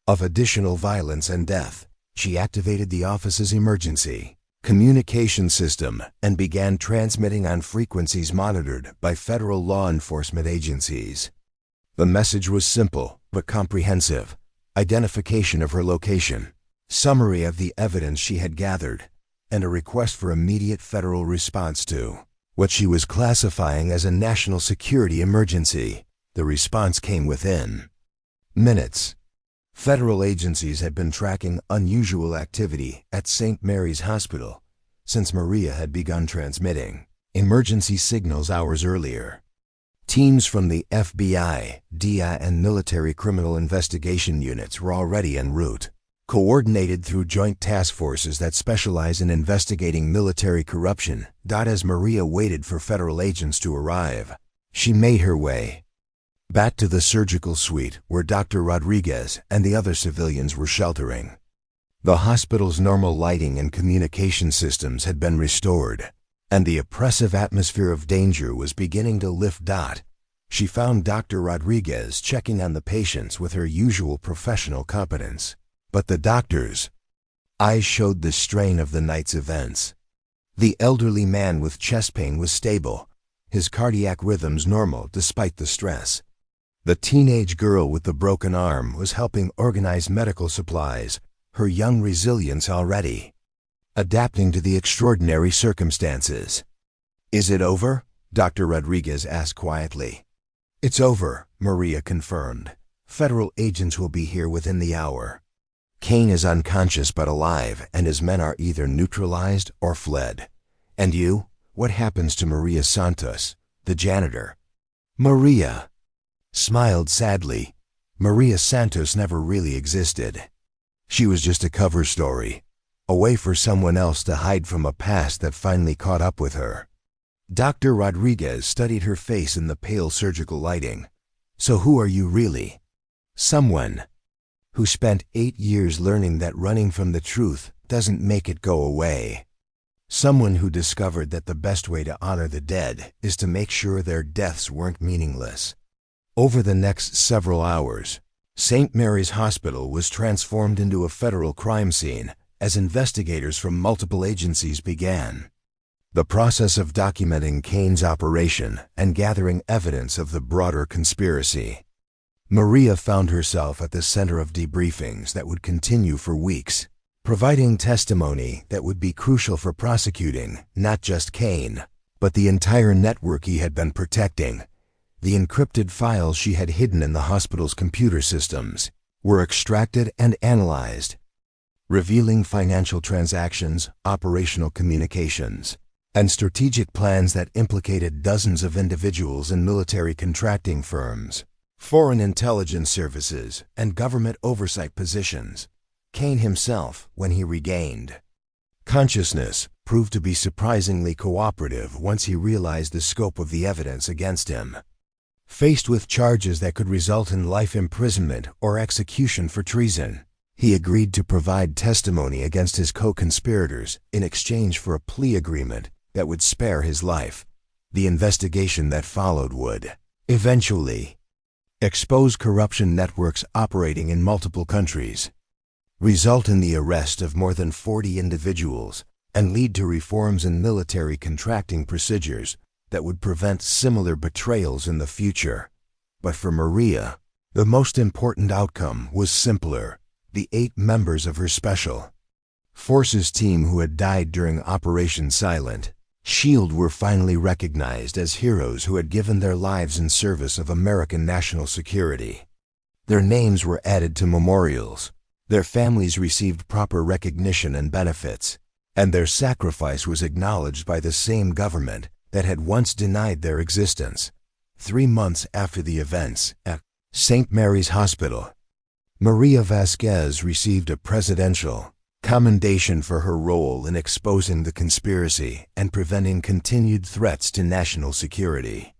of additional violence and death. She activated the office's emergency communication system and began transmitting on frequencies monitored by federal law enforcement agencies. The message was simple but comprehensive: identification of her location, summary of the evidence she had gathered, and a request for immediate federal response to what she was classifying as a national security emergency. The response came within minutes. Federal agencies had been tracking unusual activity at St. Mary's Hospital since Maria had begun transmitting emergency signals hours earlier. Teams from the FBI, DIA, and military criminal investigation units were already en route, coordinated through joint task forces that specialize in investigating military corruption. As Maria waited for federal agents to arrive, she made her way back to the surgical suite where Dr. Rodriguez and the other civilians were sheltering. The hospital's normal lighting and communication systems had been restored, and the oppressive atmosphere of danger was beginning to lift. She found Dr. Rodriguez checking on the patients with her usual professional competence. But the doctor's eyes showed the strain of the night's events. The elderly man with chest pain was stable, his cardiac rhythms normal despite the stress. The teenage girl with the broken arm was helping organize medical supplies, her young resilience already adapting to the extraordinary circumstances. "Is it over?" Dr. Rodriguez asked quietly. "It's over," Maria confirmed. "Federal agents will be here within the hour. Kane is unconscious but alive, and his men are either neutralized or fled." "And you? What happens to Maria Santos, the janitor?" Maria smiled sadly. Maria Santos never really existed. She was just a cover story, a way for someone else to hide from a past that finally caught up with her. Dr. Rodriguez studied her face in the pale surgical lighting. "So who are you really?" "Someone who spent 8 years learning that running from the truth doesn't make it go away. Someone who discovered that the best way to honor the dead is to make sure their deaths weren't meaningless." Over the next several hours, St. Mary's Hospital was transformed into a federal crime scene as investigators from multiple agencies began the process of documenting Kane's operation and gathering evidence of the broader conspiracy. Maria found herself at the center of debriefings that would continue for weeks, providing testimony that would be crucial for prosecuting not just Kane, but the entire network he had been protecting. The encrypted files she had hidden in the hospital's computer systems were extracted and analyzed, revealing financial transactions, operational communications, and strategic plans that implicated dozens of individuals in military contracting firms, foreign intelligence services, and government oversight positions. Kane himself, when he regained consciousness, proved to be surprisingly cooperative once he realized the scope of the evidence against him. Faced with charges that could result in life imprisonment or execution for treason, he agreed to provide testimony against his co-conspirators in exchange for a plea agreement that would spare his life. The investigation that followed would eventually expose corruption networks operating in multiple countries, result in the arrest of more than 40 individuals, and lead to reforms in military contracting procedures that would prevent similar betrayals in the future. But for Maria, the most important outcome was simpler: the 8 members of her Special Forces team who had died during Operation Silent Shield were finally recognized as heroes who had given their lives in service of American national security. Their names were added to memorials, their families received proper recognition and benefits, and their sacrifice was acknowledged by the same government that had once denied their existence. 3 months after the events at St. Mary's Hospital, Maria Vasquez received a presidential commendation for her role in exposing the conspiracy and preventing continued threats to national security.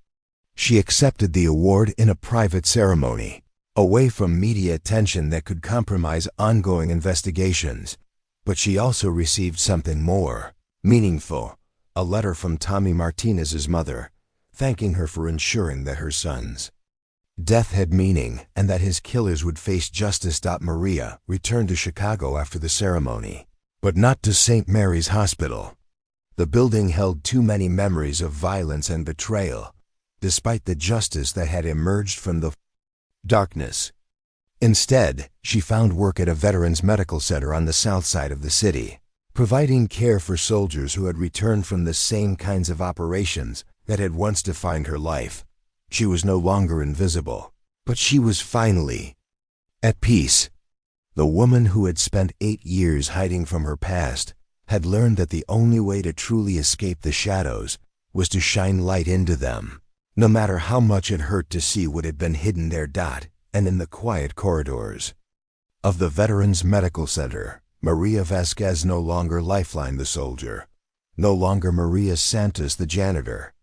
She accepted the award in a private ceremony, away from media attention that could compromise ongoing investigations. But she also received something more meaningful: a letter from Tommy Martinez's mother, thanking her for ensuring that her son's death had meaning and that his killers would face justice. Maria returned to Chicago after the ceremony, but not to St. Mary's Hospital. The building held too many memories of violence and betrayal, despite the justice that had emerged from the darkness. Instead, she found work at a veterans medical center on the south side of the city, providing care for soldiers who had returned from the same kinds of operations that had once defined her life. She was no longer invisible, but she was finally at peace. The woman who had spent 8 years hiding from her past had learned that the only way to truly escape the shadows was to shine light into them, no matter how much it hurt to see what had been hidden there. And in the quiet corridors of the Veterans Medical Center, Maria Vasquez no longer Lifeline the soldier, no longer Maria Santos the janitor,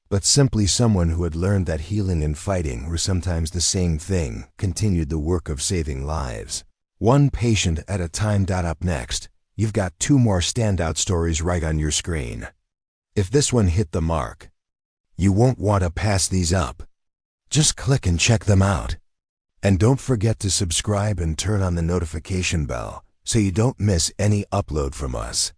but simply someone who had learned that healing and fighting were sometimes the same thing, continued the work of saving lives, one patient at a time. Up next, you've got 2 more standout stories right on your screen. If this one hit the mark, you won't want to pass these up. Just click and check them out. And don't forget to subscribe and turn on the notification bell so you don't miss any upload from us.